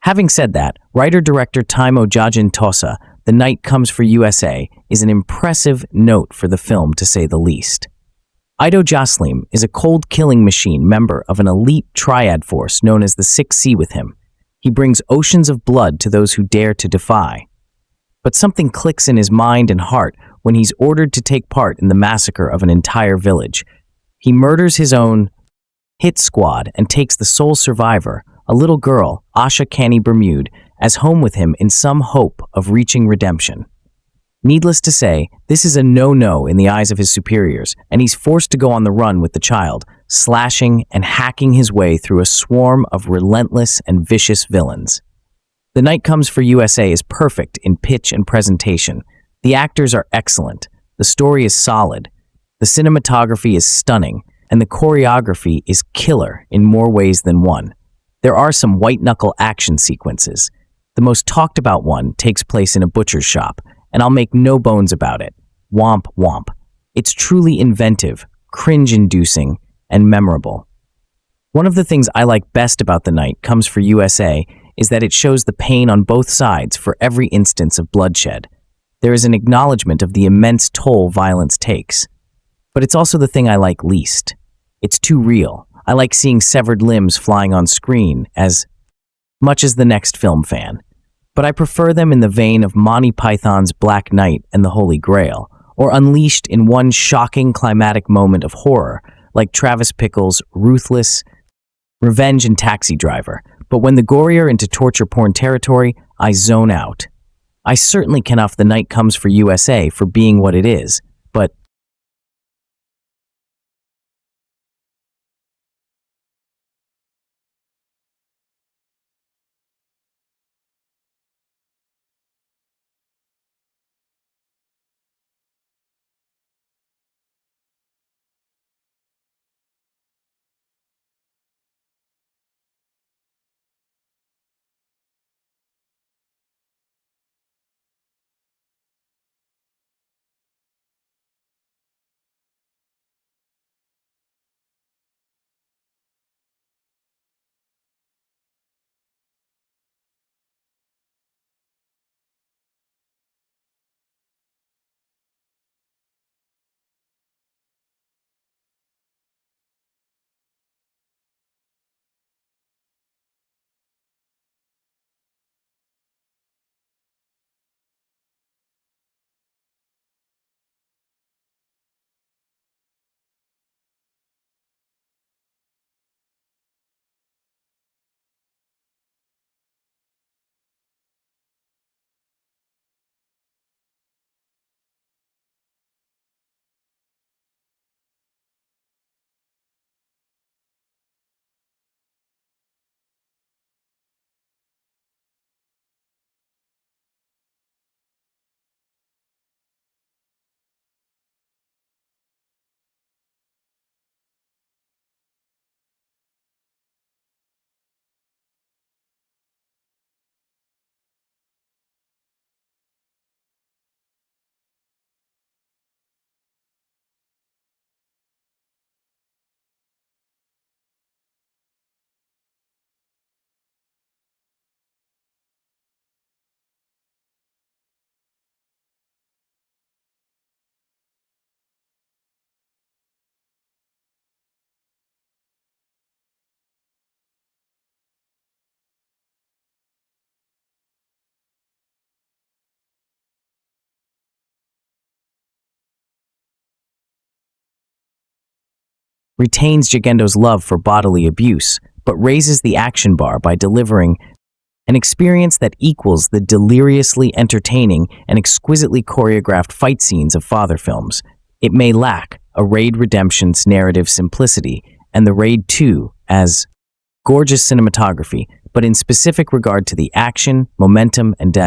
Having said that, writer-director Timo Tjahjanto, The Night Comes for USA is an impressive note for the film, to say the least. Iko Taslim is a cold-killing machine member of an elite triad force known as the 6C with him. He brings oceans of blood to those who dare to defy. But something clicks in his mind and heart when he's ordered to take part in the massacre of an entire village. He murders his own hit squad and takes the sole survivor, a little girl, Asha Kani Bermude, as home with him in some hope of reaching redemption. Needless to say, this is a no-no in the eyes of his superiors, and he's forced to go on the run with the child, slashing and hacking his way through a swarm of relentless and vicious villains. The Night Comes for USA is perfect in pitch and presentation. The actors are excellent, the story is solid, the cinematography is stunning, and the choreography is killer in more ways than one. There are some white-knuckle action sequences. The most talked-about one takes place in a butcher's shop, and I'll make no bones about it. Womp womp. It's truly inventive, cringe-inducing, and memorable. One of the things I like best about The Night Comes for USA is that it shows the pain on both sides for every instance of bloodshed. There is an acknowledgement of the immense toll violence takes. But it's also the thing I like least. It's too real. I like seeing severed limbs flying on screen as much as the next film fan. But I prefer them in the vein of Monty Python's Black Knight and the Holy Grail, or unleashed in one shocking climatic moment of horror, like Travis Bickle's Ruthless, Revenge and Taxi Driver. But when the gorier into torture porn territory, I zone out. I certainly can off The Night Comes for USA for being what it is, but retains Tjahjanto's love for bodily abuse, but raises the action bar by delivering an experience that equals the deliriously entertaining and exquisitely choreographed fight scenes of father films. It may lack a Raid Redemption's narrative simplicity and the Raid 2 as gorgeous cinematography, but in specific regard to the action, momentum, and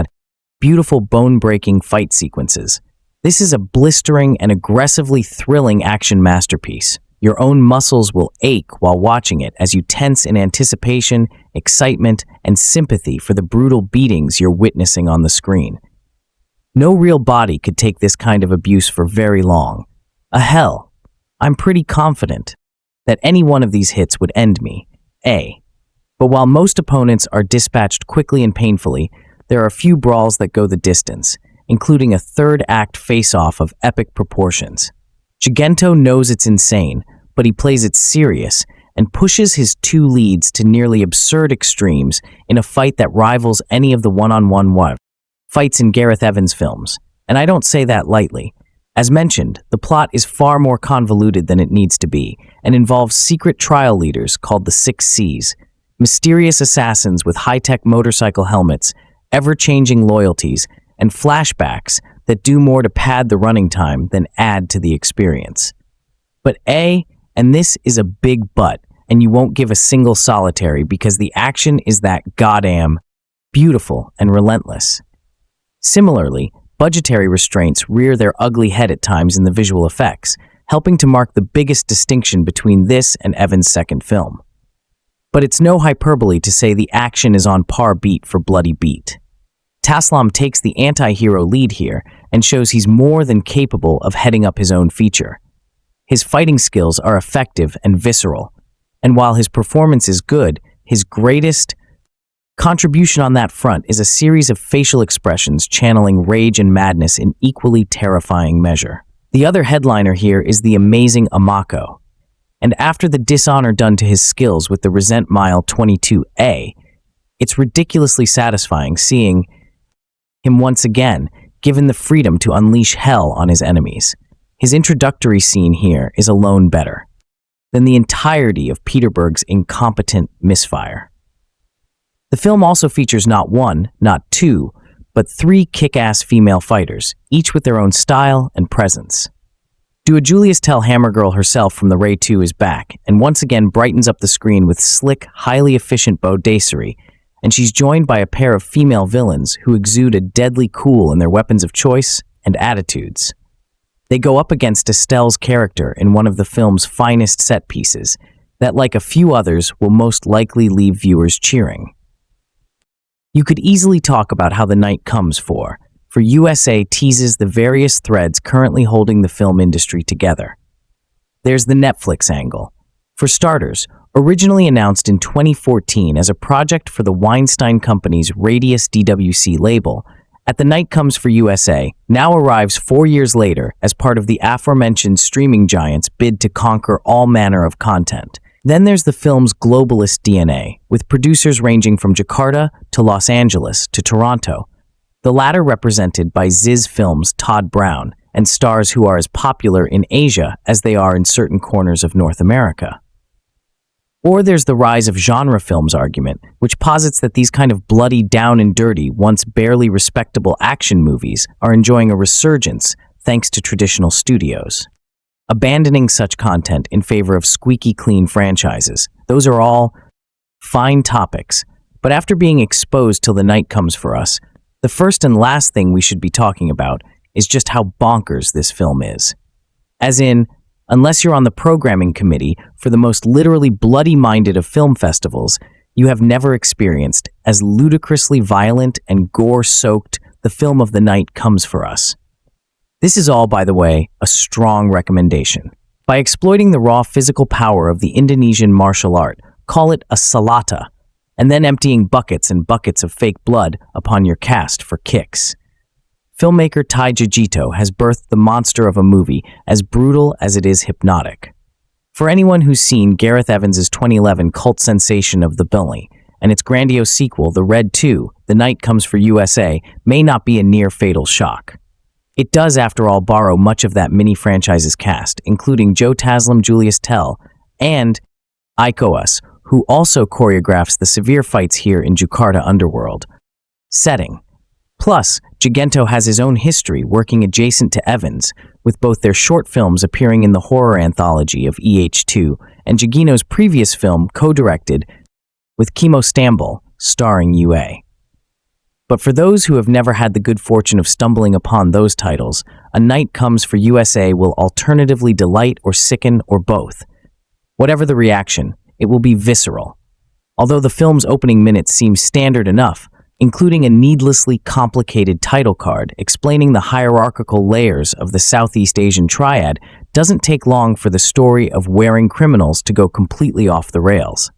beautiful bone-breaking fight sequences. This is a blistering and aggressively thrilling action masterpiece. Your own muscles will ache while watching it as you tense in anticipation, excitement, and sympathy for the brutal beatings you're witnessing on the screen. No real body could take this kind of abuse for very long. Hell, I'm pretty confident that any one of these hits would end me. But while most opponents are dispatched quickly and painfully, there are a few brawls that go the distance, including a third-act face-off of epic proportions. Tjahjanto knows it's insane, but he plays it serious and pushes his two leads to nearly absurd extremes in a fight that rivals any of the one-on-one fights in Gareth Evans' films. And I don't say that lightly. As mentioned, the plot is far more convoluted than it needs to be and involves secret trial leaders called the 6 C's, mysterious assassins with high-tech motorcycle helmets, ever-changing loyalties, and flashbacks that do more to pad the running time than add to the experience. But and this is a big but, and you won't give a single solitary because the action is that goddamn beautiful and relentless. Similarly, budgetary restraints rear their ugly head at times in the visual effects, helping to mark the biggest distinction between this and Evans' second film. But it's no hyperbole to say the action is on par beat for bloody beat. Taslim takes the anti-hero lead here and shows he's more than capable of heading up his own feature. His fighting skills are effective and visceral, and while his performance is good, his greatest contribution on that front is a series of facial expressions channeling rage and madness in equally terrifying measure. The other headliner here is the amazing Amako, and after the dishonor done to his skills with the Resent Mile 22A, it's ridiculously satisfying seeing him once again given the freedom to unleash hell on his enemies. His introductory scene here is alone better than the entirety of Peterberg's incompetent misfire. The film also features not one, not two, but 3 kick-ass female fighters, each with their own style and presence. Dua Julius Tell Hammergirl herself from the Raid 2 is back, and once again brightens up the screen with slick, highly efficient beaudesserie, and she's joined by a pair of female villains who exude a deadly cool in their weapons of choice and attitudes. They go up against Estelle's character in one of the film's finest set pieces that, like a few others, will most likely leave viewers cheering. You could easily talk about how the night comes for USA teases the various threads currently holding the film industry together. There's the Netflix angle. For starters, originally announced in 2014 as a project for the Weinstein Company's Radius DWC label, At the Night Comes for USA now arrives 4 years later as part of the aforementioned streaming giant's bid to conquer all manner of content. Then there's the film's globalist DNA, with producers ranging from Jakarta to Los Angeles to Toronto, the latter represented by Ziz Films' Todd Brown and stars who are as popular in Asia as they are in certain corners of North America. Or there's the rise of genre films argument, which posits that these kind of bloody, down and dirty, once barely respectable action movies are enjoying a resurgence thanks to traditional studios, abandoning such content in favor of squeaky clean franchises. Those are all fine topics, but after being exposed till the night comes for us, the first and last thing we should be talking about is just how bonkers this film is. As in, unless you're on the programming committee for the most literally bloody-minded of film festivals, you have never experienced as ludicrously violent and gore-soaked the film of the night comes for us. This is all, by the way, a strong recommendation. By exploiting the raw physical power of the Indonesian martial art, call it a salata, and then emptying buckets and buckets of fake blood upon your cast for kicks. Filmmaker Tjahjanto has birthed the monster of a movie as brutal as it is hypnotic. For anyone who's seen Gareth Evans' 2011 cult sensation of The Bully and its grandiose sequel, The Red 2, The Night Comes for USA, may not be a near-fatal shock. It does, after all, borrow much of that mini-franchise's cast, including Joe Taslim, Julius Tell, and Iko Uwais, who also choreographs the severe fights here in Jakarta underworld. Setting. Plus, Tjahjanto has his own history working adjacent to Evans, with both their short films appearing in the horror anthology of EH2 and Tjahjanto's previous film co-directed with Timo starring UA. But for those who have never had the good fortune of stumbling upon those titles, A Night Comes for USA will alternatively delight or sicken or both. Whatever the reaction, it will be visceral. Although the film's opening minutes seem standard enough, including a needlessly complicated title card explaining the hierarchical layers of the Southeast Asian triad, doesn't take long for the story of wearing criminals to go completely off the rails.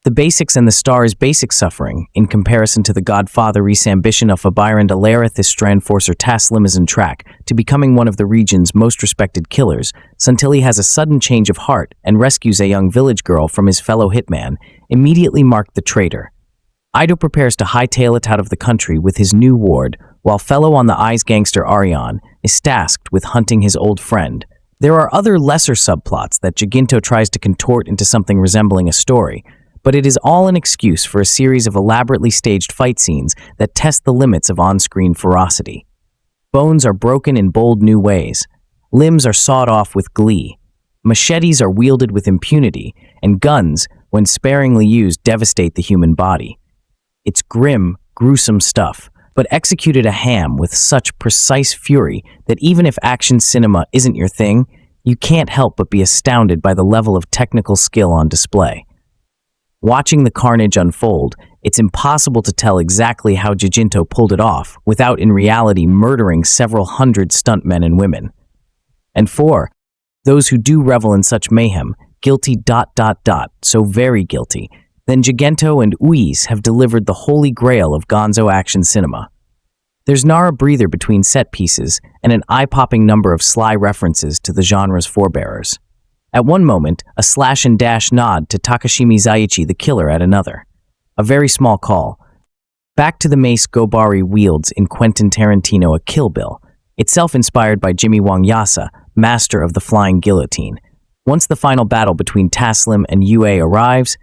The basics and the star's basic suffering, in comparison to the Godfather-ese ambition of Fabiran Dalara Thistranforcer Taslim is on track to becoming one of the region's most respected killers, until he has a sudden change of heart and rescues a young village girl from his fellow hitman, immediately marked the traitor. Ido prepares to hightail it out of the country with his new ward, while fellow on the eyes gangster Aryan is tasked with hunting his old friend. There are other lesser subplots that Tjahjanto tries to contort into something resembling a story, but it is all an excuse for a series of elaborately staged fight scenes that test the limits of on-screen ferocity. Bones are broken in bold new ways, limbs are sawed off with glee, machetes are wielded with impunity, and guns, when sparingly used, devastate the human body. It's grim, gruesome stuff, but executed a ham with such precise fury that even if action cinema isn't your thing, you can't help but be astounded by the level of technical skill on display. Watching the carnage unfold, it's impossible to tell exactly how Tjahjanto pulled it off without in reality murdering several hundred stuntmen and women. And for those who do revel in such mayhem, guilty ... so very guilty, then Tjahjanto and Uwais have delivered the holy grail of gonzo action cinema. There's not a breather between set pieces and an eye-popping number of sly references to the genre's forebearers. At one moment, a slash and dash nod to Takashi Miike the killer at another. A very small call. Back to the mace Gobari wields in Quentin Tarantino A Kill Bill, itself inspired by Jimmy Wong Yasa, master of the flying guillotine. Once the final battle between Taslim and UA arrives,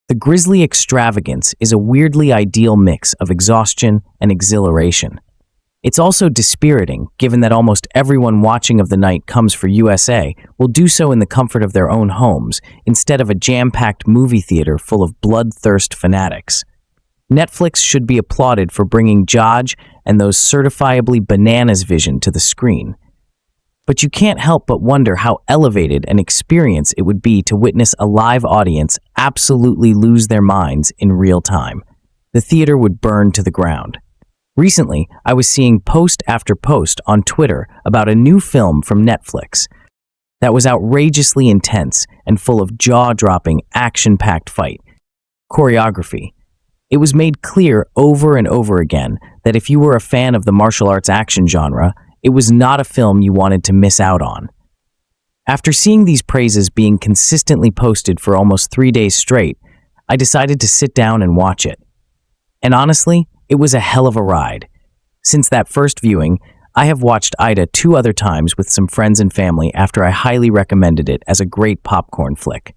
the grisly extravagance is a weirdly ideal mix of exhaustion and exhilaration. It's also dispiriting, given that almost everyone watching Of the Night Comes for USA will do so in the comfort of their own homes, instead of a jam-packed movie theater full of bloodthirst fanatics. Netflix should be applauded for bringing Jaj and those certifiably bananas vision to the screen. But you can't help but wonder how elevated an experience it would be to witness a live audience absolutely lose their minds in real time. The theater would burn to the ground. Recently, I was seeing post after post on Twitter about a new film from Netflix that was outrageously intense and full of jaw-dropping, action-packed fight choreography. It was made clear over and over again that if you were a fan of the martial arts action genre, it was not a film you wanted to miss out on. After seeing these praises being consistently posted for almost 3 days straight, I decided to sit down and watch it. And honestly, it was a hell of a ride. Since that first viewing, I have watched Ida 2 other times with some friends and family after I highly recommended it as a great popcorn flick.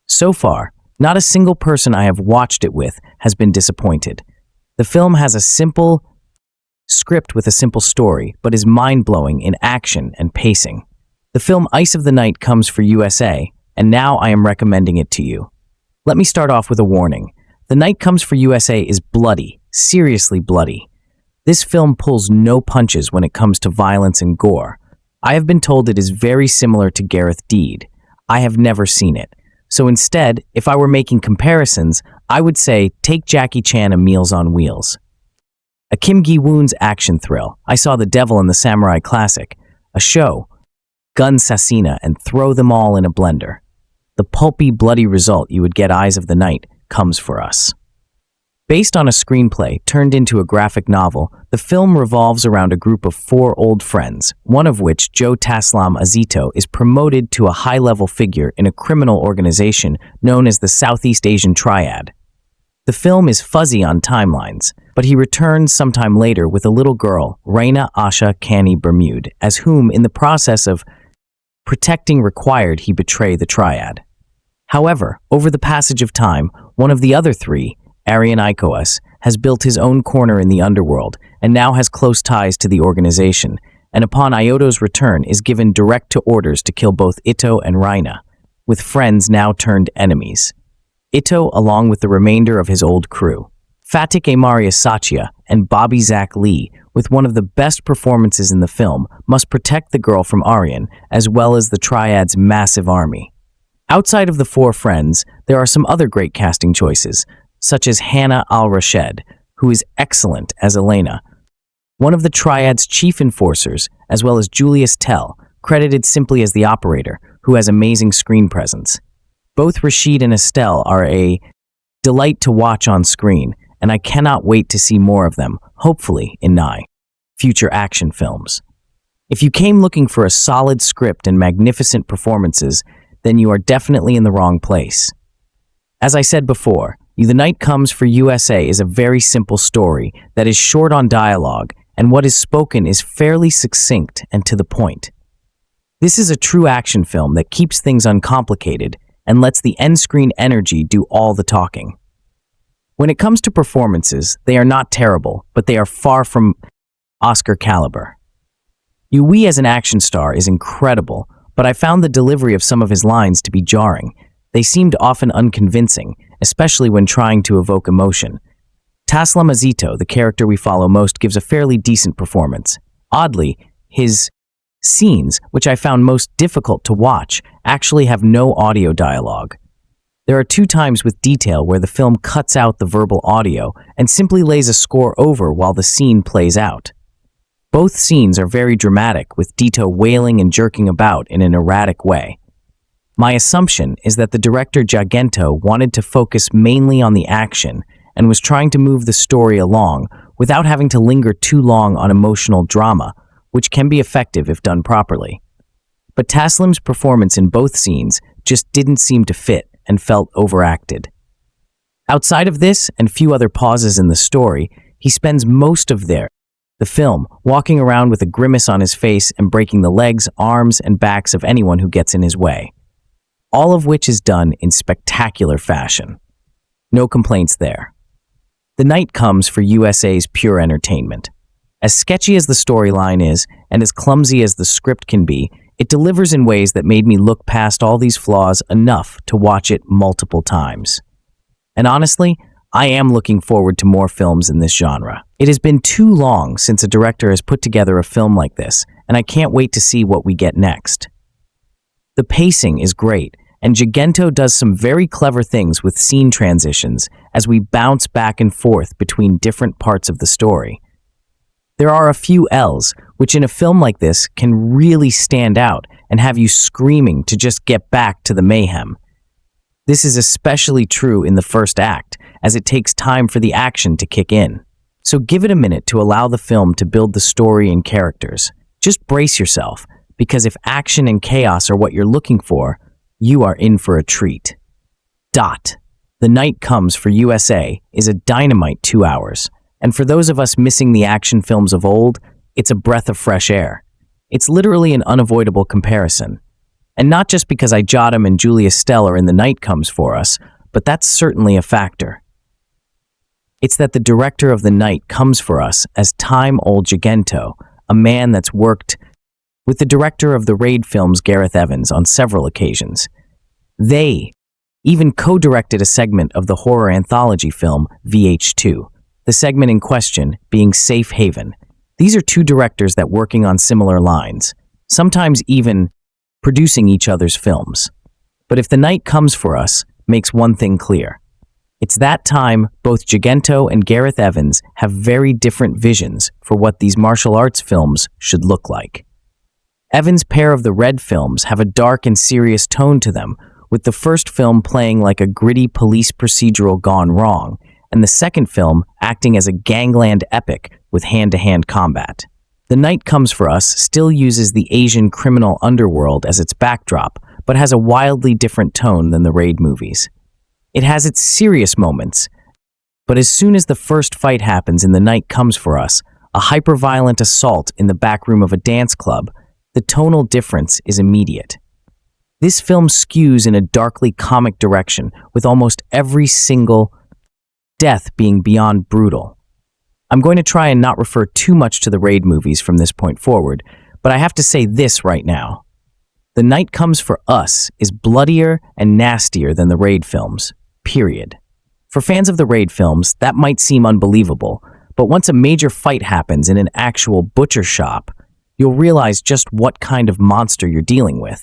So far, not a single person I have watched it with has been disappointed. The film has a simple script with a simple story, but is mind-blowing in action and pacing. The film Ice of the Night Comes for USA, and now I am recommending it to you. Let me start off with a warning. The Night Comes for USA is bloody, seriously bloody. This film pulls no punches when it comes to violence and gore. I have been told it is very similar to Gareth Deed. I have never seen it. So instead, if I were making comparisons, I would say take Jackie Chan and Meals on Wheels. A Kim Gi-woon's action thrill. I saw The Devil in the Samurai Classic. A show. Gun Sasina and throw them all in a blender. The pulpy, bloody result you would get Eyes of the Night comes for us. Based on a screenplay turned into a graphic novel, the film revolves around a group of 4 old friends, one of which, Joe Taslim Azito, is promoted to a high-level figure in a criminal organization known as the Southeast Asian Triad. The film is fuzzy on timelines, but he returns sometime later with a little girl, Reina Asha Kani Bermude, as whom, in the process of protecting required he betray the triad. However, over the passage of time, one of the other three, Iko Uwais, has built his own corner in the underworld and now has close ties to the organization, and upon Ioto's return is given direct orders to kill both Ito and Raina, with friends now turned enemies. Ito along with the remainder of his old crew. Fatik Amaria Satya and Bobby Zach Lee, with one of the best performances in the film, must protect the girl from Aryan, as well as the Triad's massive army. Outside of the four friends, there are some other great casting choices, such as Hannah Al-Rashed, who is excellent as Elena, one of the Triad's chief enforcers, as well as Julius Tell, credited simply as the operator, who has amazing screen presence. Both Rashid and Estelle are a delight to watch on screen, and I cannot wait to see more of them, hopefully in future action films. If you came looking for a solid script and magnificent performances, then you are definitely in the wrong place. As I said before, The Night Comes for USA is a very simple story that is short on dialogue, and what is spoken is fairly succinct and to the point. This is a true action film that keeps things uncomplicated and lets the end-screen energy do all the talking. When it comes to performances, they are not terrible, but they are far from Oscar caliber. Uwais as an action star is incredible, but I found the delivery of some of his lines to be jarring. They seemed often unconvincing, especially when trying to evoke emotion. Taslim Azito, the character we follow most, gives a fairly decent performance. Oddly, his scenes, which I found most difficult to watch, actually have no audio dialogue. There are 2 times with detail where the film cuts out the verbal audio and simply lays a score over while the scene plays out. Both scenes are very dramatic, with Dito wailing and jerking about in an erratic way. My assumption is that the director Tjahjanto wanted to focus mainly on the action and was trying to move the story along without having to linger too long on emotional drama, which can be effective if done properly. But Taslim's performance in both scenes just didn't seem to fit and felt overacted. Outside of this and few other pauses in the story, he spends most of the film walking around with a grimace on his face and breaking the legs, arms, and backs of anyone who gets in his way. All of which is done in spectacular fashion. No complaints there. The Night Comes for USA's pure entertainment. As sketchy as the storyline is, and as clumsy as the script can be, it delivers in ways that made me look past all these flaws enough to watch it multiple times. And honestly, I am looking forward to more films in this genre. It has been too long since a director has put together a film like this, and I can't wait to see what we get next. The pacing is great, and Tjahjanto does some very clever things with scene transitions as we bounce back and forth between different parts of the story. There are a few L's, which in a film like this can really stand out and have you screaming to just get back to the mayhem. This is especially true in the first act, as it takes time for the action to kick in. So give it a minute to allow the film to build the story and characters. Just brace yourself, because if action and chaos are what you're looking for, you are in for a treat. The Night Comes for USA is a dynamite 2 hours, and for those of us missing the action films of old, it's a breath of fresh air. It's literally an unavoidable comparison. And not just because Ijadam and Julia Stell are in The Night Comes for us, but that's certainly a factor. It's that the director of The Night comes for us as time-old Tjahjanto, a man that's worked with the director of the Raid films Gareth Evans on several occasions. They even co-directed a segment of the horror anthology film VH2, the segment in question being Safe Haven. These are 2 directors that working on similar lines, sometimes even producing each other's films. But if The Night Comes for us makes one thing clear. It's that time both Tjahjanto and Gareth Evans have very different visions for what these martial arts films should look like. Evans' pair of the Red films have a dark and serious tone to them, with the first film playing like a gritty police procedural gone wrong, and the second film acting as a gangland epic with hand-to-hand combat. The Night Comes for us still uses the Asian criminal underworld as its backdrop, but has a wildly different tone than the Raid movies. It has its serious moments, but as soon as the first fight happens in The Night Comes for us, a hyper-violent assault in the back room of a dance club, the tonal difference is immediate. This film skews in a darkly comic direction, with almost every single death being beyond brutal. I'm going to try and not refer too much to the Raid movies from this point forward, but I have to say this right now. The Night Comes for Us is bloodier and nastier than the Raid films, period. For fans of the Raid films, that might seem unbelievable, but once a major fight happens in an actual butcher shop, you'll realize just what kind of monster you're dealing with.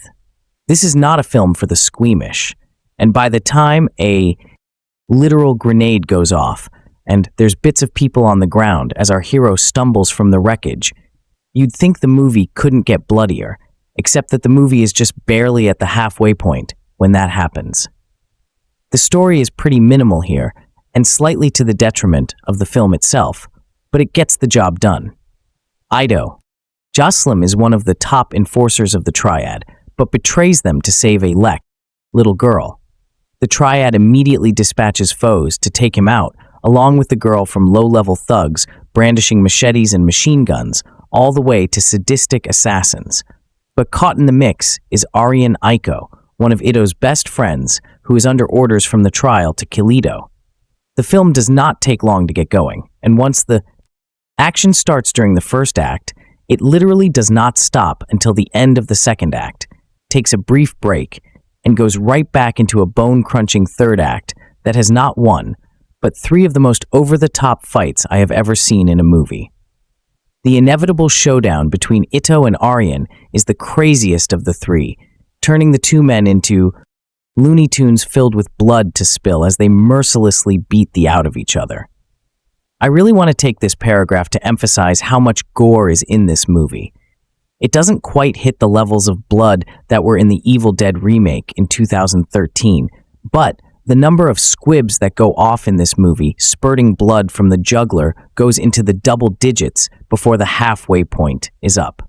This is not a film for the squeamish, and by the time a literal grenade goes off, and there's bits of people on the ground as our hero stumbles from the wreckage, you'd think the movie couldn't get bloodier, except that the movie is just barely at the halfway point when that happens. The story is pretty minimal here, and slightly to the detriment of the film itself, but it gets the job done. Iko. Taslim is one of the top enforcers of the Triad, but betrays them to save a little girl. The Triad immediately dispatches foes to take him out, along with the girl from low-level thugs brandishing machetes and machine guns, all the way to sadistic assassins. But caught in the mix is Aryan Iko, one of Ito's best friends, who is under orders from the trial to kill Ito. The film does not take long to get going, and once the action starts during the first act, it literally does not stop until the end of the second act, takes a brief break, and goes right back into a bone-crunching third act that has not one, but three of the most over-the-top fights I have ever seen in a movie. The inevitable showdown between Ito and Aryan is the craziest of the three, turning the two men into Looney Tunes filled with blood to spill as they mercilessly beat the out of each other. I really want to take this paragraph to emphasize how much gore is in this movie. It doesn't quite hit the levels of blood that were in the Evil Dead remake in 2013, but the number of squibs that go off in this movie, spurting blood from the jugular, goes into the double digits before the halfway point is up.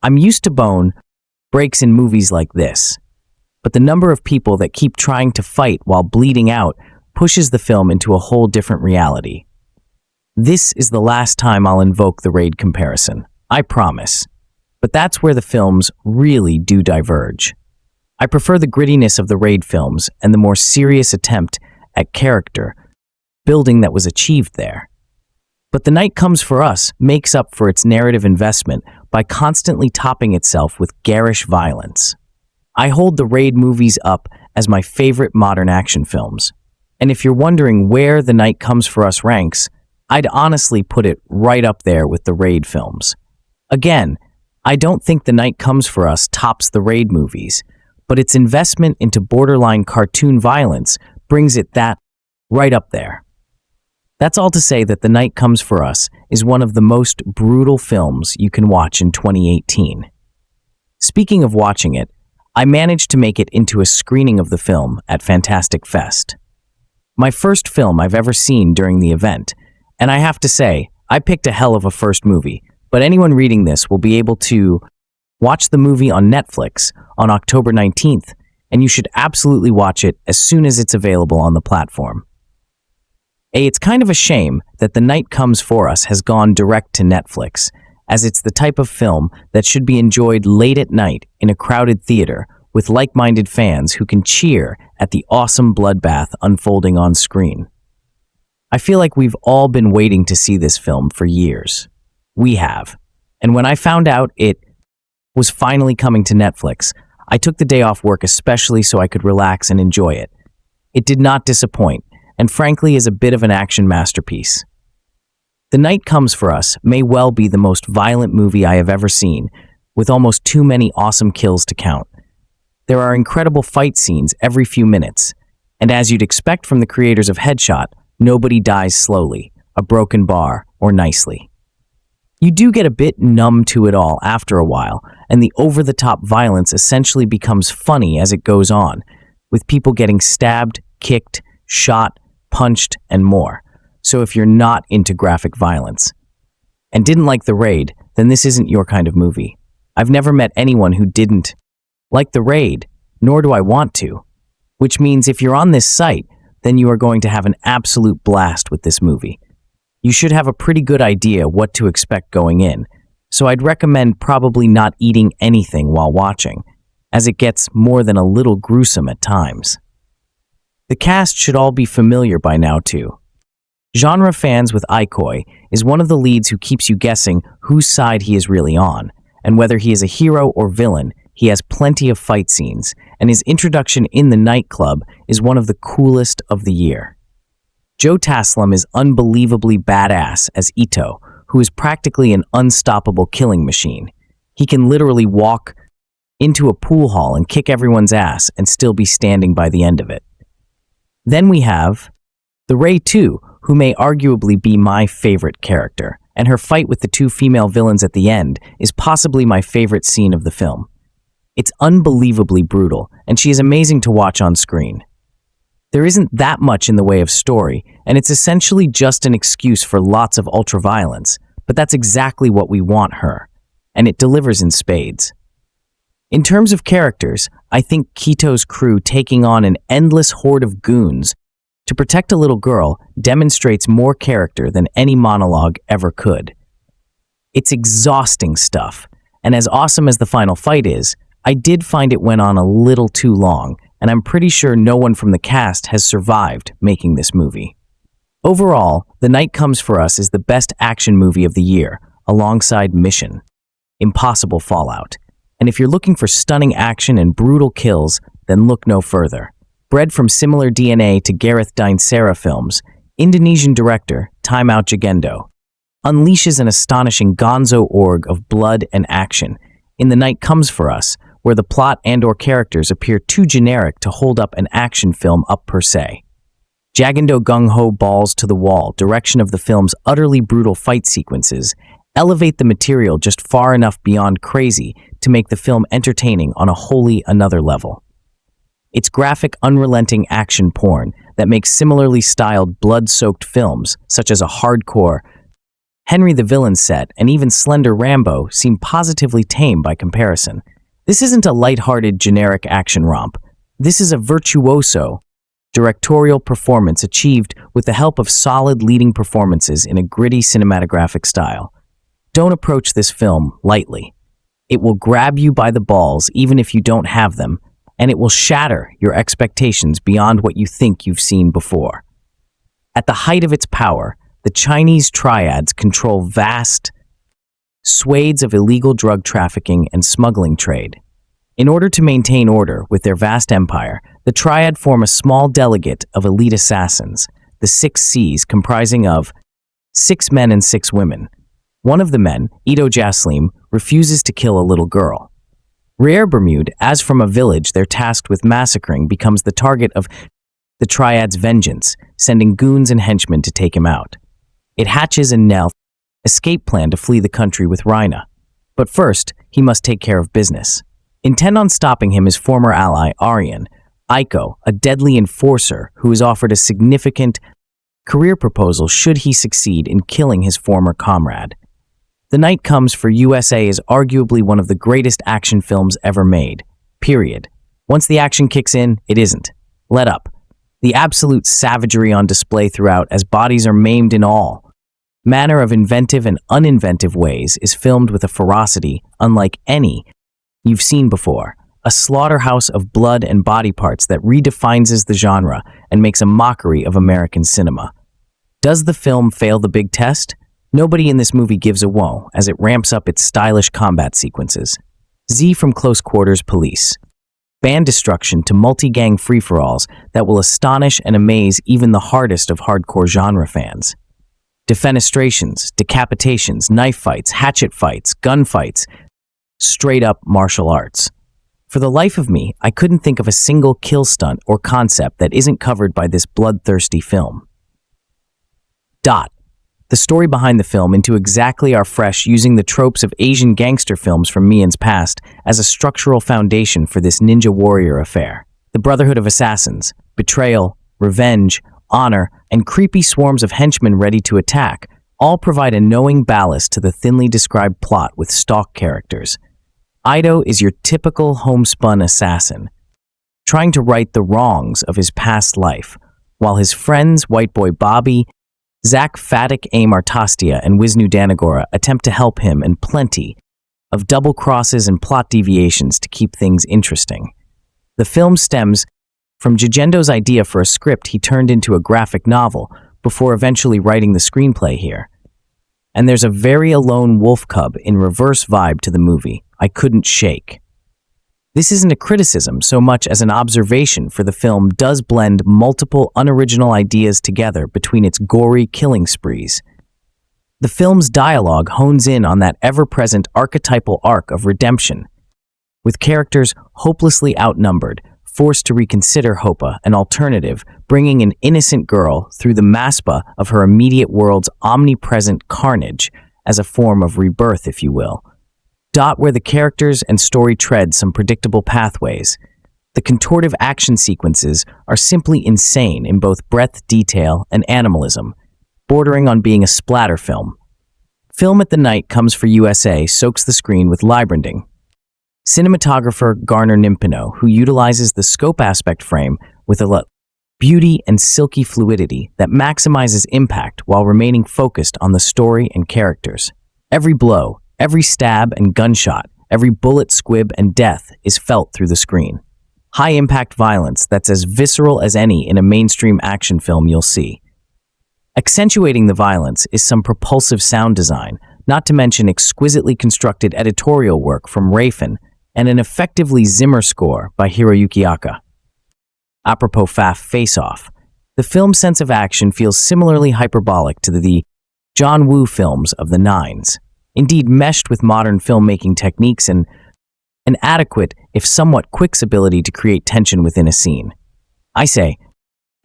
I'm used to bone breaks in movies like this, but the number of people that keep trying to fight while bleeding out pushes the film into a whole different reality. This is the last time I'll invoke the Raid comparison, I promise. But that's where the films really do diverge. I prefer the grittiness of the Raid films and the more serious attempt at character building that was achieved there. But The Night Comes for Us makes up for its narrative investment by constantly topping itself with garish violence. I hold the Raid movies up as my favorite modern action films. And if you're wondering where The Night Comes for Us ranks, I'd honestly put it right up there with the Raid films. Again, I don't think The Night Comes for Us tops the Raid movies, but its investment into borderline cartoon violence brings it that right up there. That's all to say that The Night Comes for Us is one of the most brutal films you can watch in 2018. Speaking of watching it, I managed to make it into a screening of the film at Fantastic Fest. My first film I've ever seen during the event, and I have to say, I picked a hell of a first movie, but anyone reading this will be able to watch the movie on Netflix on October 19th, and you should absolutely watch it as soon as it's available on the platform. It's kind of a shame that The Night Comes for Us has gone direct to Netflix, as it's the type of film that should be enjoyed late at night in a crowded theater with like-minded fans who can cheer at the awesome bloodbath unfolding on screen. I feel like we've all been waiting to see this film for years. We have. And when I found out it was finally coming to Netflix, I took the day off work especially so I could relax and enjoy it. It did not disappoint, and frankly is a bit of an action masterpiece. The Night Comes for Us may well be the most violent movie I have ever seen, with almost too many awesome kills to count. There are incredible fight scenes every few minutes, and as you'd expect from the creators of Headshot, nobody dies slowly, a broken bar, or nicely. You do get a bit numb to it all after a while, and the over-the-top violence essentially becomes funny as it goes on, with people getting stabbed, kicked, shot, punched, and more. So if you're not into graphic violence and didn't like The Raid, then this isn't your kind of movie. I've never met anyone who didn't like The Raid, nor do I want to, which means if you're on this site, then you are going to have an absolute blast with this movie. You should have a pretty good idea what to expect going in, so I'd recommend probably not eating anything while watching, as it gets more than a little gruesome at times. The cast should all be familiar by now too. Genre fans with Iko is one of the leads who keeps you guessing whose side he is really on, and whether he is a hero or villain. He has plenty of fight scenes, and his introduction in the nightclub is one of the coolest of the year. Joe Taslim is unbelievably badass as Ito, who is practically an unstoppable killing machine. He can literally walk into a pool hall and kick everyone's ass and still be standing by the end of it. Then we have the Ray 2, who may arguably be my favorite character, and her fight with the two female villains at the end is possibly my favorite scene of the film. It's unbelievably brutal, and she is amazing to watch on screen. There isn't that much in the way of story, and it's essentially just an excuse for lots of ultraviolence, but that's exactly what we want her, and it delivers in spades. In terms of characters, I think Kito's crew taking on an endless horde of goons to protect a little girl demonstrates more character than any monologue ever could. It's exhausting stuff, and as awesome as the final fight is, I did find it went on a little too long, and I'm pretty sure no one from the cast has survived making this movie. Overall, The Night Comes for Us is the best action movie of the year, alongside Mission: Impossible Fallout. And if you're looking for stunning action and brutal kills, then look no further. Bred from similar DNA to Gareth Dinsera films, Indonesian director Timo Tjahjanto unleashes an astonishing gonzo org of blood and action in The Night Comes for Us, where the plot and/or characters appear too generic to hold up an action film up per se. Tjahjanto gung-ho balls to the wall direction of the film's utterly brutal fight sequences elevate the material just far enough beyond crazy to make the film entertaining on a wholly another level. It's graphic, unrelenting action porn that makes similarly styled blood-soaked films, such as a hardcore Henry the Villain set and even Slender Rambo, seem positively tame by comparison. This isn't a lighthearted, generic action romp. This is a virtuoso directorial performance achieved with the help of solid leading performances in a gritty cinematographic style. Don't approach this film lightly. It will grab you by the balls even if you don't have them, and it will shatter your expectations beyond what you think you've seen before. At the height of its power, the Chinese triads control vast swathes of illegal drug trafficking and smuggling trade. In order to maintain order with their vast empire, the triad form a small delegate of elite assassins, the 6 C's, comprising of 6 men and 6 women. One of the men, Iko Taslim, refuses to kill a little girl. Rare Bermude, as from a village they're tasked with massacring, becomes the target of the triad's vengeance, sending goons and henchmen to take him out. It hatches a Nell escape plan to flee the country with Rhina. But first, he must take care of business. Intent on stopping him is former ally Aryan, Iko, a deadly enforcer who is offered a significant career proposal should he succeed in killing his former comrade. The Night Comes for USA is arguably one of the greatest action films ever made. Period. Once the action kicks in, it isn't. Let up. The absolute savagery on display throughout, as bodies are maimed in all manner of inventive and uninventive ways, is filmed with a ferocity unlike any you've seen before. A slaughterhouse of blood and body parts that redefines the genre and makes a mockery of American cinema. Does the film fail the big test? Nobody in this movie gives a whoa as it ramps up its stylish combat sequences. Z from Close Quarters Police. Band destruction to multi-gang free-for-alls that will astonish and amaze even the hardest of hardcore genre fans. Defenestrations, decapitations, knife fights, hatchet fights, gunfights, straight-up martial arts. For the life of me, I couldn't think of a single kill stunt or concept that isn't covered by this bloodthirsty film. The story behind the film into exactly are fresh, using the tropes of Asian gangster films from Mian's past as a structural foundation for this ninja warrior affair. The Brotherhood of Assassins, betrayal, revenge, honor, and creepy swarms of henchmen ready to attack all provide a knowing ballast to the thinly described plot with stock characters. Ito is your typical homespun assassin, trying to right the wrongs of his past life, while his friends, White Boy Bobby, Zach Fatic Amartastia and Wisnu Danagora attempt to help him, and plenty of double crosses and plot deviations to keep things interesting. The film stems from Tjahjanto's idea for a script he turned into a graphic novel before eventually writing the screenplay here. And there's a very alone wolf cub in reverse vibe to the movie I couldn't shake. This isn't a criticism so much as an observation, for the film does blend multiple unoriginal ideas together between its gory killing sprees. The film's dialogue hones in on that ever-present archetypal arc of redemption, with characters hopelessly outnumbered, forced to reconsider hope, an alternative, bringing an innocent girl through the maspa of her immediate world's omnipresent carnage as a form of rebirth, if you will. Where the characters and story tread some predictable pathways, the contortive action sequences are simply insane in both breadth, detail, and animalism, bordering on being a splatter film. Film at the Night Comes for USA soaks the screen with libranding. Cinematographer Garner Nimpino, who utilizes the scope aspect frame with a beauty and silky fluidity that maximizes impact while remaining focused on the story and characters. Every blow, every stab and gunshot, every bullet, squib, and death is felt through the screen. High-impact violence that's as visceral as any in a mainstream action film you'll see. Accentuating the violence is some propulsive sound design, not to mention exquisitely constructed editorial work from Rafin and an effectively Zimmer score by Hiroyuki Aka. Apropos face-off, the film's sense of action feels similarly hyperbolic to the John Woo films of the 90s. Indeed, meshed with modern filmmaking techniques and an adequate, if somewhat quick, ability to create tension within a scene. I say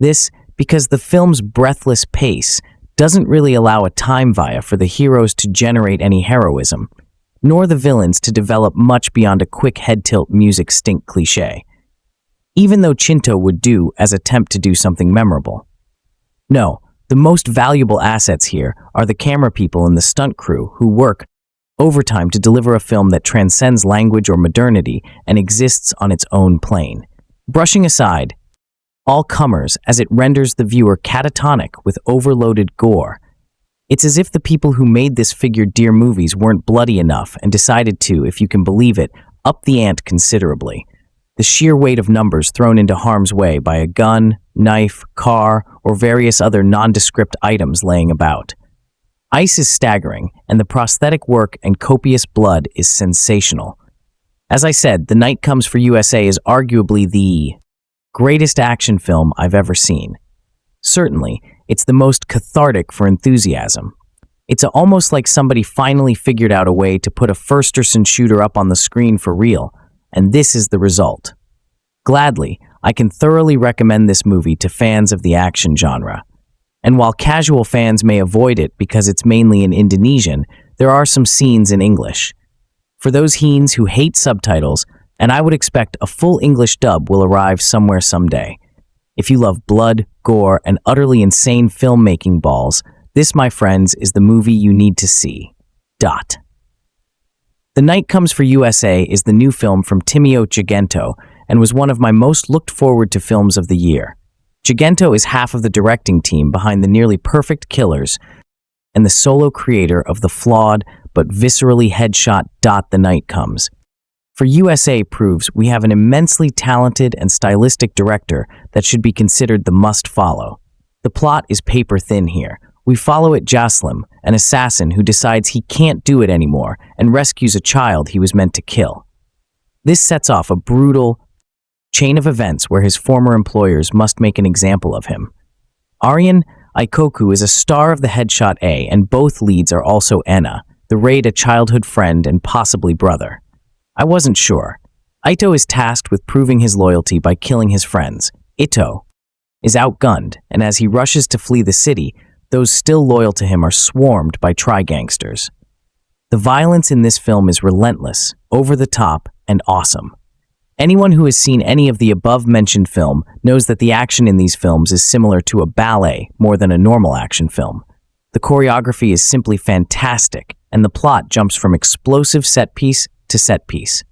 this because the film's breathless pace doesn't really allow a time via for the heroes to generate any heroism, nor the villains to develop much beyond a quick head-tilt music stink cliché, even though Tjahjanto would do as attempt to do something memorable. No, the most valuable assets here are the camera people and the stunt crew who work overtime to deliver a film that transcends language or modernity and exists on its own plane. Brushing aside all comers as it renders the viewer catatonic with overloaded gore, it's as if the people who made this figured-deer movies weren't bloody enough and decided to, if you can believe it, up the ante considerably. The sheer weight of numbers thrown into harm's way by a gun, knife, car, or various other nondescript items laying about. Ice is staggering, and the prosthetic work and copious blood is sensational. As I said, The Night Comes for USA is arguably the greatest action film I've ever seen. Certainly, it's the most cathartic for enthusiasm. It's almost like somebody finally figured out a way to put a first-person shooter up on the screen for real, and this is the result. Gladly, I can thoroughly recommend this movie to fans of the action genre. And while casual fans may avoid it because it's mainly in Indonesian, there are some scenes in English. For those heens who hate subtitles, and I would expect a full English dub will arrive somewhere someday. If you love blood, gore, and utterly insane filmmaking balls, this, my friends, is the movie you need to see. The Night Comes for USA is the new film from Timo Tjahjanto and was one of my most looked forward to films of the year. Tjahjanto is half of the directing team behind the nearly perfect Killers and the solo creator of the flawed but viscerally headshot The Night Comes. For USA proves we have an immensely talented and stylistic director that should be considered the must-follow. The plot is paper-thin here. We follow Taslim, an assassin who decides he can't do it anymore and rescues a child he was meant to kill. This sets off a brutal chain of events where his former employers must make an example of him. Aryan Ikoku is a star of the Headshot A, and both leads are also Enna, the raid a childhood friend and possibly brother. I wasn't sure. Ito is tasked with proving his loyalty by killing his friends. Ito is outgunned, and as he rushes to flee the city, those still loyal to him are swarmed by tri-gangsters. The violence in this film is relentless, over the top, and awesome. Anyone who has seen any of the above-mentioned film knows that the action in these films is similar to a ballet more than a normal action film. The choreography is simply fantastic, and the plot jumps from explosive set-piece to set-piece.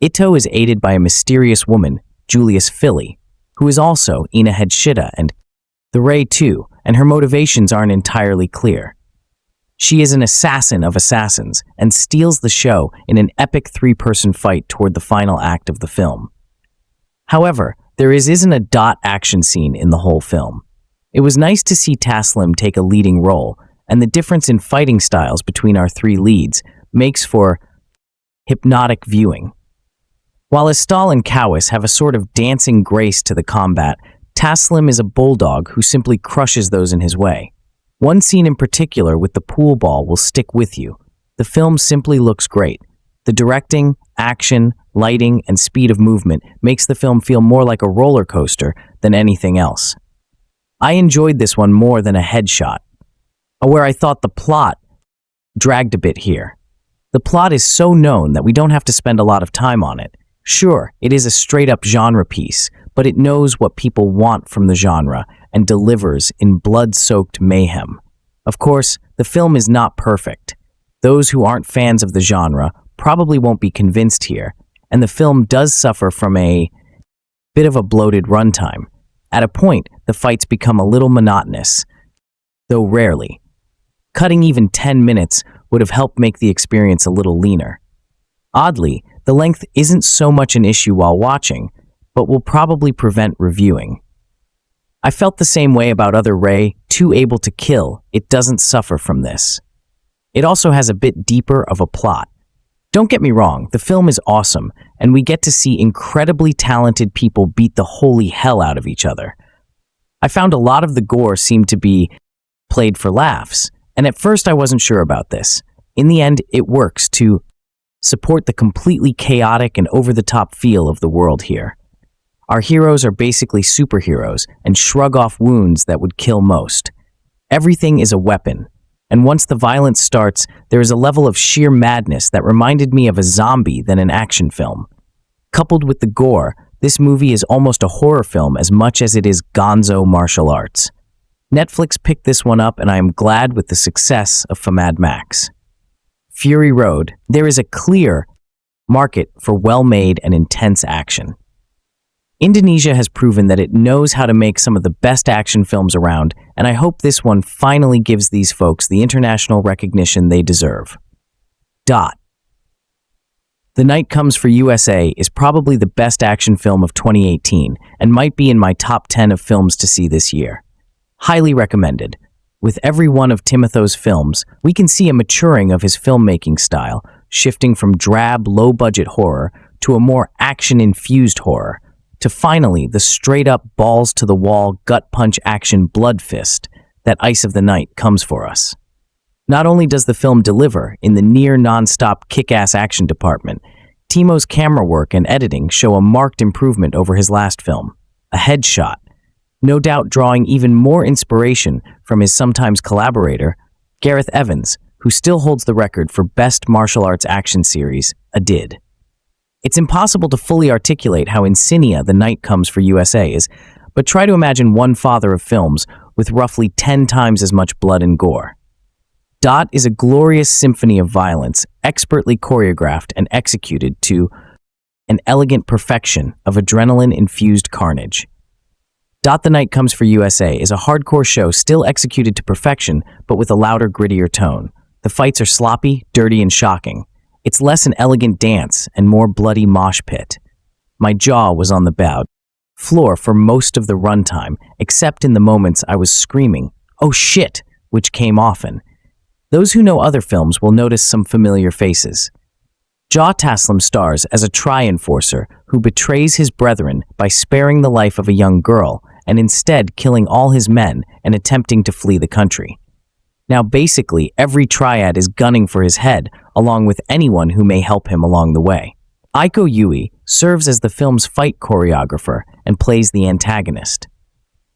Ito is aided by a mysterious woman, Julius Philly, who is also Ina Hedshita and The Ray too, and her motivations aren't entirely clear. She is an assassin of assassins and steals the show in an epic three-person fight toward the final act of the film. However, there isn't a dot action scene in the whole film. It was nice to see Taslim take a leading role, and the difference in fighting styles between our three leads makes for hypnotic viewing. While Estal and Kawis have a sort of dancing grace to the combat, Taslim is a bulldog who simply crushes those in his way. One scene in particular with the pool ball will stick with you. The film simply looks great. The directing, action, lighting, and speed of movement makes the film feel more like a roller coaster than anything else. I enjoyed this one more than a headshot, where I thought the plot dragged a bit here. The plot is so known that we don't have to spend a lot of time on it. Sure, it is a straight-up genre piece, but it knows what people want from the genre and delivers in blood-soaked mayhem. Of course, the film is not perfect. Those who aren't fans of the genre probably won't be convinced here, and the film does suffer from a bit of a bloated runtime. At a point, the fights become a little monotonous, though rarely. Cutting even 10 minutes would have helped make the experience a little leaner. Oddly, the length isn't so much an issue while watching, but will probably prevent reviewing. I felt the same way about other Ray, Too Able to Kill. It doesn't suffer from this. It also has a bit deeper of a plot. Don't get me wrong, the film is awesome, and we get to see incredibly talented people beat the holy hell out of each other. I found a lot of the gore seemed to be played for laughs, and at first I wasn't sure about this. In the end, it works to support the completely chaotic and over-the-top feel of the world here. Our heroes are basically superheroes and shrug off wounds that would kill most. Everything is a weapon, and once the violence starts, there is a level of sheer madness that reminded me of a zombie than an action film. Coupled with the gore, this movie is almost a horror film as much as it is gonzo martial arts. Netflix picked this one up, and I am glad with the success of Mad Max. Fury Road. There is a clear market for well-made and intense action. Indonesia has proven that it knows how to make some of the best action films around, and I hope this one finally gives these folks the international recognition they deserve. The Night Comes for USA is probably the best action film of 2018 and might be in my top 10 of films to see this year. Highly recommended. With every one of Timo's films, we can see a maturing of his filmmaking style, shifting from drab, low-budget horror to a more action-infused horror, to finally the straight-up balls-to-the-wall, gut-punch action blood fist that Ice of the Night comes for us. Not only does the film deliver in the near non-stop kick-ass action department, Timo's camera work and editing show a marked improvement over his last film, A Headshot, no doubt drawing even more inspiration from his sometimes collaborator, Gareth Evans, who still holds the record for best martial arts action series, A Did. It's impossible to fully articulate how insane The Night Comes for USA is, but try to imagine one father of films with roughly 10 times as much blood and gore. Dot is a glorious symphony of violence, expertly choreographed and executed to an elegant perfection of adrenaline-infused carnage. The Night Comes for USA is a hardcore show still executed to perfection, but with a louder, grittier tone. The fights are sloppy, dirty, and shocking. It's less an elegant dance and more bloody mosh pit. My jaw was on the floor for most of the runtime, except in the moments I was screaming, "Oh shit!" which came often. Those who know other films will notice some familiar faces. Taslim stars as a tri-enforcer who betrays his brethren by sparing the life of a young girl and instead killing all his men and attempting to flee the country. Now basically, every triad is gunning for his head, along with anyone who may help him along the way. Iko Uwais serves as the film's fight choreographer and plays the antagonist.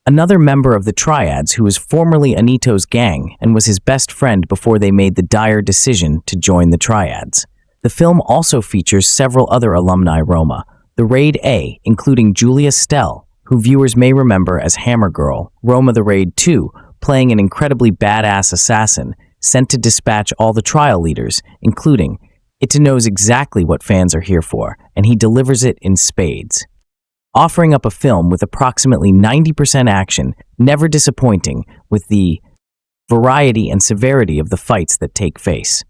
Another member of the triads who was formerly Anito's gang and was his best friend before they made the dire decision to join the triads. The film also features several other alumni Roma, the Raid A, including Julia Stell, who viewers may remember as Hammer Girl, Roma the Raid 2, playing an incredibly badass assassin sent to dispatch all the trial leaders, including Ito knows exactly what fans are here for, and he delivers it in spades. offering up a film with approximately 90% action, never disappointing with the variety and severity of the fights that take place.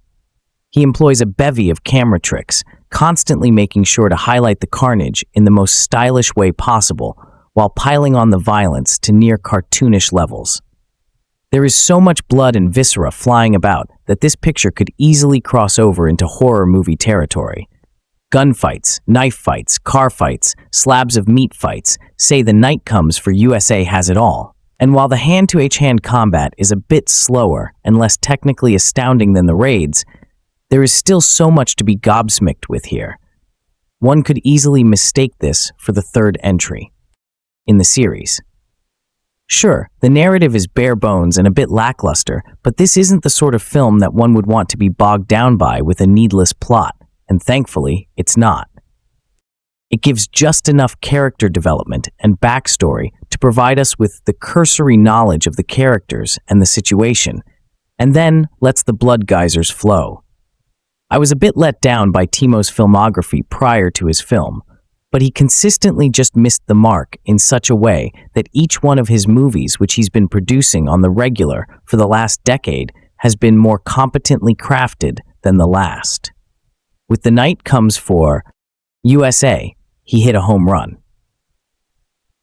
He employs a bevy of camera tricks, constantly making sure to highlight the carnage in the most stylish way possible, while piling on the violence to near cartoonish levels. There is so much blood and viscera flying about that this picture could easily cross over into horror movie territory. Gunfights, knife fights, car fights, slabs of meat fights, say The Night Comes for USA has it all. And while the hand-to-hand combat is a bit slower and less technically astounding than the raids, there is still so much to be gobsmacked with here. One could easily mistake this for the third entry in the series. Sure, the narrative is bare bones and a bit lackluster, but this isn't the sort of film that one would want to be bogged down by with a needless plot, and thankfully, it's not. It gives just enough character development and backstory to provide us with the cursory knowledge of the characters and the situation, and then lets the blood geysers flow. I was a bit let down by Timo's filmography prior to his film, but he consistently just missed the mark in such a way that each one of his movies which he's been producing on the regular for the last decade has been more competently crafted than the last. With The Night Comes for USA, he hit a home run.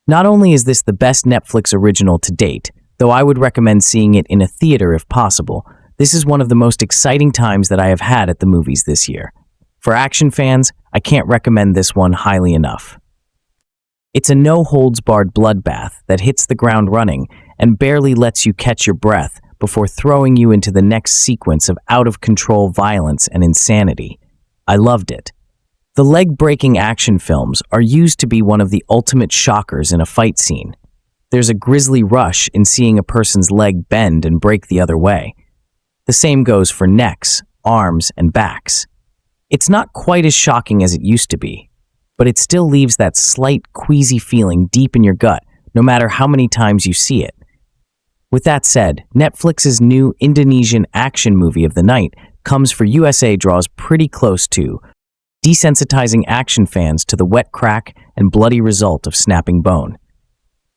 Not only is this the best Netflix original to date, though I would recommend seeing it in a theater if possible, this is one of the most exciting times that I have had at the movies this year. For action fans, I can't recommend this one highly enough. It's a no-holds-barred bloodbath that hits the ground running and barely lets you catch your breath before throwing you into the next sequence of out-of-control violence and insanity. I loved it. The leg-breaking action films are used to be one of the ultimate shockers in a fight scene. There's a grisly rush in seeing a person's leg bend and break the other way. The same goes for necks, arms, and backs. It's not quite as shocking as it used to be, but it still leaves that slight queasy feeling deep in your gut, no matter how many times you see it. With that said, Netflix's new Indonesian action movie of the night Comes for USA draws pretty close to desensitizing action fans to the wet crack and bloody result of snapping bone.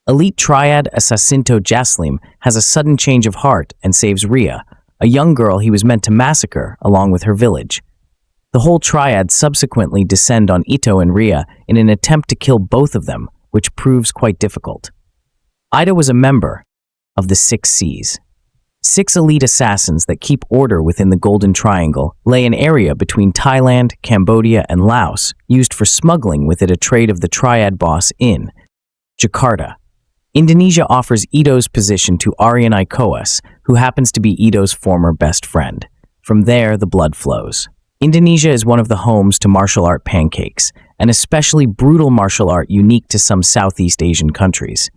Elite triad Assassinto Taslim has a sudden change of heart and saves Ria, a young girl he was meant to massacre along with her village. The whole triad subsequently descend on Ito and Ria in an attempt to kill both of them, which proves quite difficult. Ida was a member of the 6 Cs. 6 elite assassins that keep order within the Golden Triangle lay an area between Thailand, Cambodia, and Laos, used for smuggling with it a trade of the triad boss in Jakarta. Indonesia offers Ito's position to Aryan Iko Uwais, who happens to be Ito's former best friend. From there, the blood flows. Indonesia is one of the homes to martial art pancakes, an especially brutal martial art unique to some Southeast Asian countries.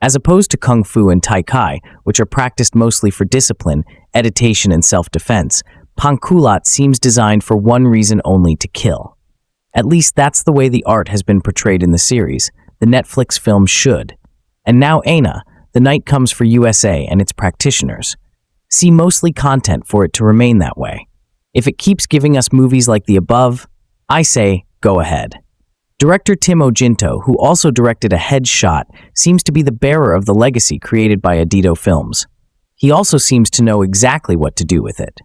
As opposed to Kung Fu and Tai Chi, which are practiced mostly for discipline, editation, and self-defense, Pangkulat seems designed for one reason only: to kill. At least that's the way the art has been portrayed in the series. The Netflix film should. And now Aina, The Night Comes for USA and its practitioners. See mostly content for it to remain that way. If it keeps giving us movies like the above, I say, go ahead. Director Tjahjanto, who also directed A Headshot, seems to be the bearer of the legacy created by Adito Films. He also seems to know exactly what to do with it.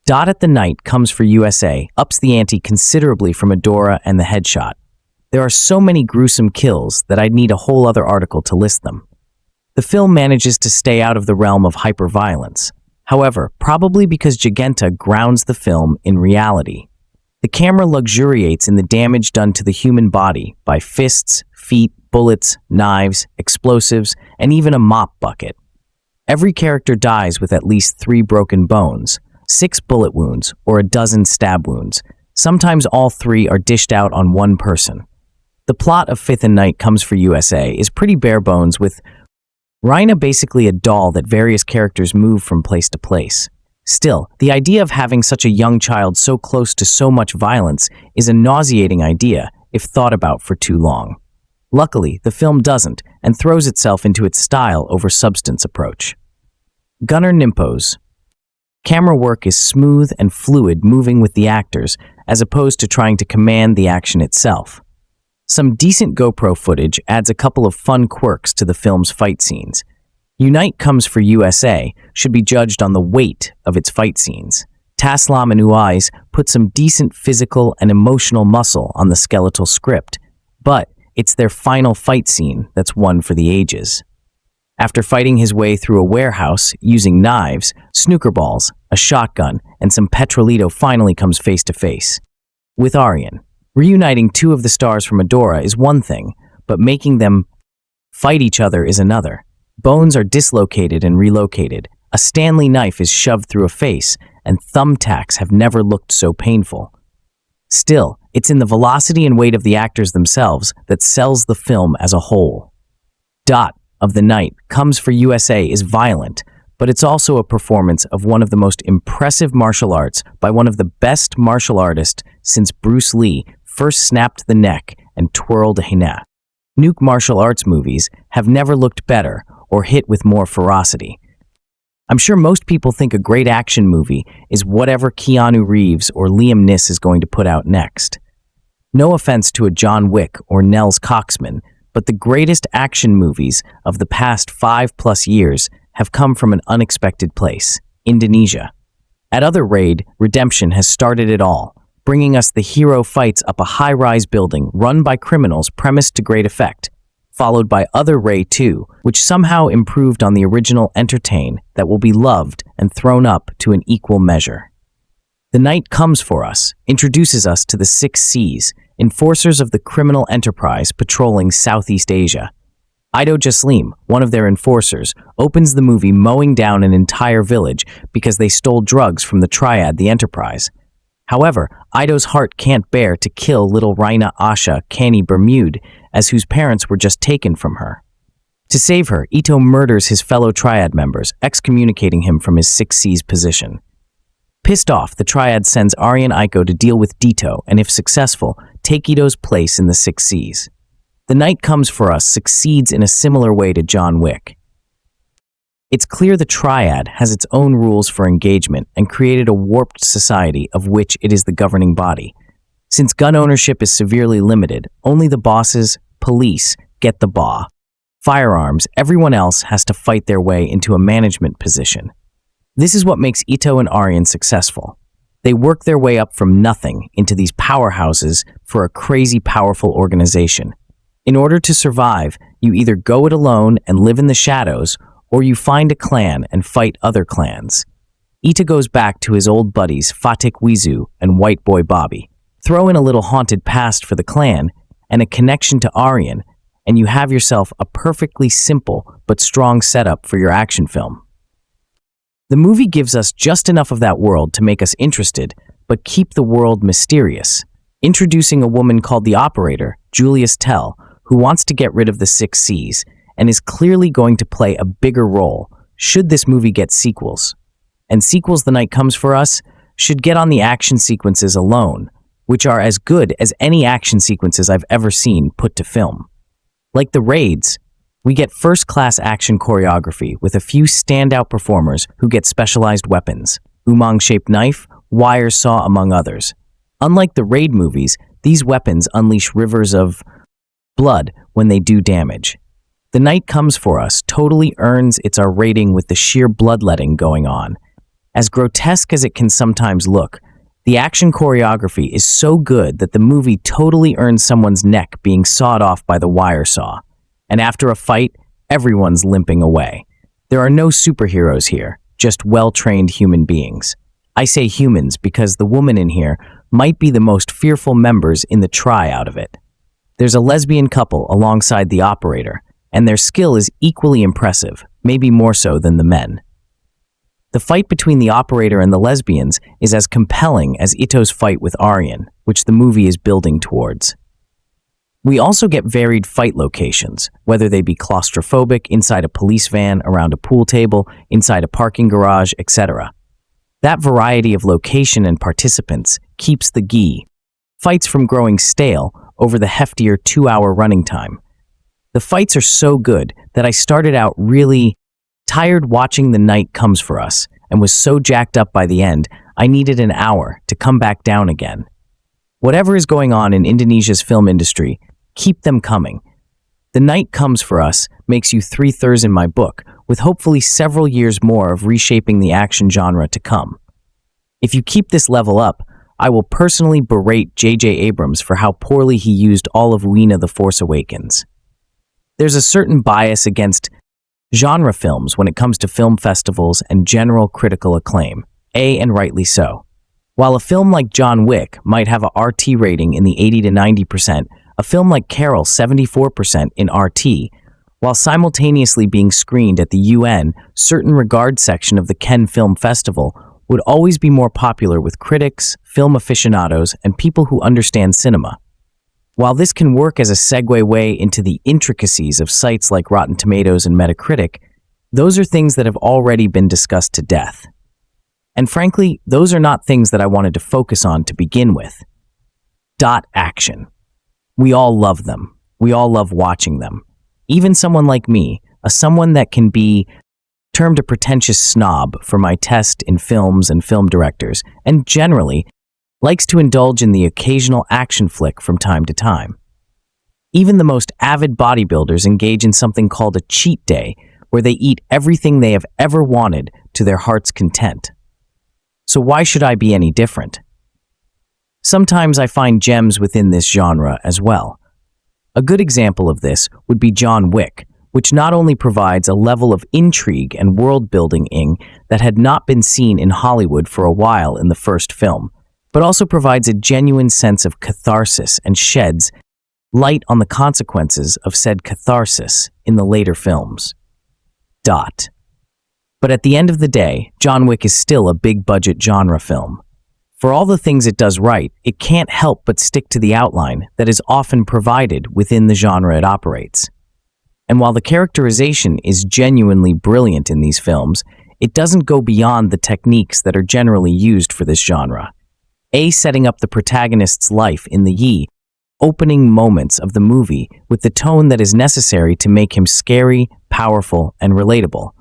Dot at The Night Comes for USA ups the ante considerably from Adora and The Headshot. There are so many gruesome kills that I'd need a whole other article to list them. The film manages to stay out of the realm of hyperviolence. However, probably because Tjahjanto grounds the film in reality. The camera luxuriates in the damage done to the human body by fists, feet, bullets, knives, explosives, and even a mop bucket. Every character dies with at least 3 broken bones, 6 bullet wounds, or a dozen stab wounds. Sometimes all 3 are dished out on one person. The plot of Fifth and Night Comes for USA is pretty bare bones, with Raina basically a doll that various characters move from place to place. Still, the idea of having such a young child so close to so much violence is a nauseating idea if thought about for too long. Luckily, the film doesn't and throws itself into its style over substance approach. Gunnar Nimpo's camera work is smooth and fluid, moving with the actors as opposed to trying to command the action itself. Some decent GoPro footage adds a couple of fun quirks to the film's fight scenes. Unite Comes for USA should be judged on the weight of its fight scenes. Taslim and Uwais put some decent physical and emotional muscle on the skeletal script, but it's their final fight scene that's one for the ages. After fighting his way through a warehouse using knives, snooker balls, a shotgun, and some petrolito finally comes face to face with Aryan. Reuniting two of the stars from Adora is one thing, but making them fight each other is another. Bones are dislocated and relocated, a Stanley knife is shoved through a face, and thumbtacks have never looked so painful. Still, it's in the velocity and weight of the actors themselves that sells the film as a whole. Dot of the Night Comes for USA is violent, but it's also a performance of one of the most impressive martial arts by one of the best martial artists since Bruce Lee first snapped the neck and twirled a hina. Nuke martial arts movies have never looked better or hit with more ferocity. I'm sure most people think a great action movie is whatever Keanu Reeves or Liam Neeson is going to put out next. No offense to a John Wick or Nels Coxman, but the greatest action movies of the past 5+ years have come from an unexpected place, Indonesia. At Other Raid, Redemption has started it all, bringing us the hero fights up a high-rise building run by criminals premised to great effect, followed by Other Ray 2, which somehow improved on the original Entertain that will be loved and thrown up to an equal measure. The Night Comes for Us introduces us to the 6 Cs, enforcers of the criminal enterprise patrolling Southeast Asia. Iko Taslim, one of their enforcers, opens the movie mowing down an entire village because they stole drugs from the triad, the Enterprise. However, Ido's heart can't bear to kill little Raina Asha Kani Bermude, as whose parents were just taken from her. To save her, Ito murders his fellow triad members, excommunicating him from his 6 Cs position. Pissed off, the triad sends Aryan Iko to deal with Dito, and if successful, take Ito's place in the 6 Cs. The Night Comes for Us succeeds in a similar way to John Wick. It's clear the triad has its own rules for engagement and created a warped society of which it is the governing body. Since gun ownership is severely limited, only the bosses, police, get the BA. Firearms, everyone else has to fight their way into a management position. This is what makes Ito and Aryan successful. They work their way up from nothing into these powerhouses for a crazy powerful organization. In order to survive, you either go it alone and live in the shadows, or you find a clan and fight other clans. Ito goes back to his old buddies Fatik Wizu and White Boy Bobby. Throw in a little haunted past for the clan and a connection to Aryan, and you have yourself a perfectly simple but strong setup for your action film. The movie gives us just enough of that world to make us interested, but keep the world mysterious, introducing a woman called the Operator, Julius Tell, who wants to get rid of the 6 Cs, and is clearly going to play a bigger role should this movie get sequels. And sequels The Night Comes for Us should get on the action sequences alone, which are as good as any action sequences I've ever seen put to film. Like the raids, we get first-class action choreography with a few standout performers who get specialized weapons, umang-shaped knife, wire saw, among others. Unlike the raid movies, these weapons unleash rivers of blood when they do damage. The Night Comes for Us totally earns its R rating with the sheer bloodletting going on. As grotesque as it can sometimes look, the action choreography is so good that the movie totally earns someone's neck being sawed off by the wire saw. And after a fight, everyone's limping away. There are no superheroes here, just well-trained human beings. I say humans because the woman in here might be the most fearful members in the try out of it. There's a lesbian couple alongside the Operator, and their skill is equally impressive, maybe more so than the men. The fight between the Operator and the lesbians is as compelling as Ito's fight with Aryan, which the movie is building towards. We also get varied fight locations, whether they be claustrophobic, inside a police van, around a pool table, inside a parking garage, etc. That variety of location and participants keeps the fights from growing stale over the heftier 2-hour running time. The fights are so good that I started out really tired watching The Night Comes for Us and was so jacked up by the end, I needed an hour to come back down again. Whatever is going on in Indonesia's film industry, Keep them coming. The Night Comes for Us makes you 3/3 in my book, with hopefully several years more of reshaping the action genre to come. If you keep this level up, I will personally berate J.J. Abrams for how poorly he used all of Lena The Force Awakens. There's a certain bias against genre films when it comes to film festivals and general critical acclaim, and rightly so. While a film like John Wick might have a RT rating in the 80 to 90%, a film like Carol 74% in RT, while simultaneously being screened at the UN certain regard section of the Cannes Film Festival, would always be more popular with critics, film aficionados, and people who understand cinema. While this can work as a segue way into the intricacies of sites like Rotten Tomatoes and Metacritic, those are things that have already been discussed to death. And frankly, those are not things that I wanted to focus on to begin with. Action. We all love them. We all love watching them. Even someone like me, someone that can be termed a pretentious snob for my taste in films and film directors, and generally likes to indulge in the occasional action flick from time to time. Even the most avid bodybuilders engage in something called a cheat day, where they eat everything they have ever wanted to their heart's content. So why should I be any different? Sometimes I find gems within this genre as well. A good example of this would be John Wick, which not only provides a level of intrigue and world-building that had not been seen in Hollywood for a while in the first film, but also provides a genuine sense of catharsis and sheds light on the consequences of said catharsis in the later films. But at the end of the day, John Wick is still a big-budget genre film. For all the things it does right, it can't help but stick to the outline that is often provided within the genre it operates. And while the characterization is genuinely brilliant in these films, it doesn't go beyond the techniques that are generally used for this genre. Setting up the protagonist's life in the opening moments of the movie with the tone that is necessary to make him scary, powerful, and relatable.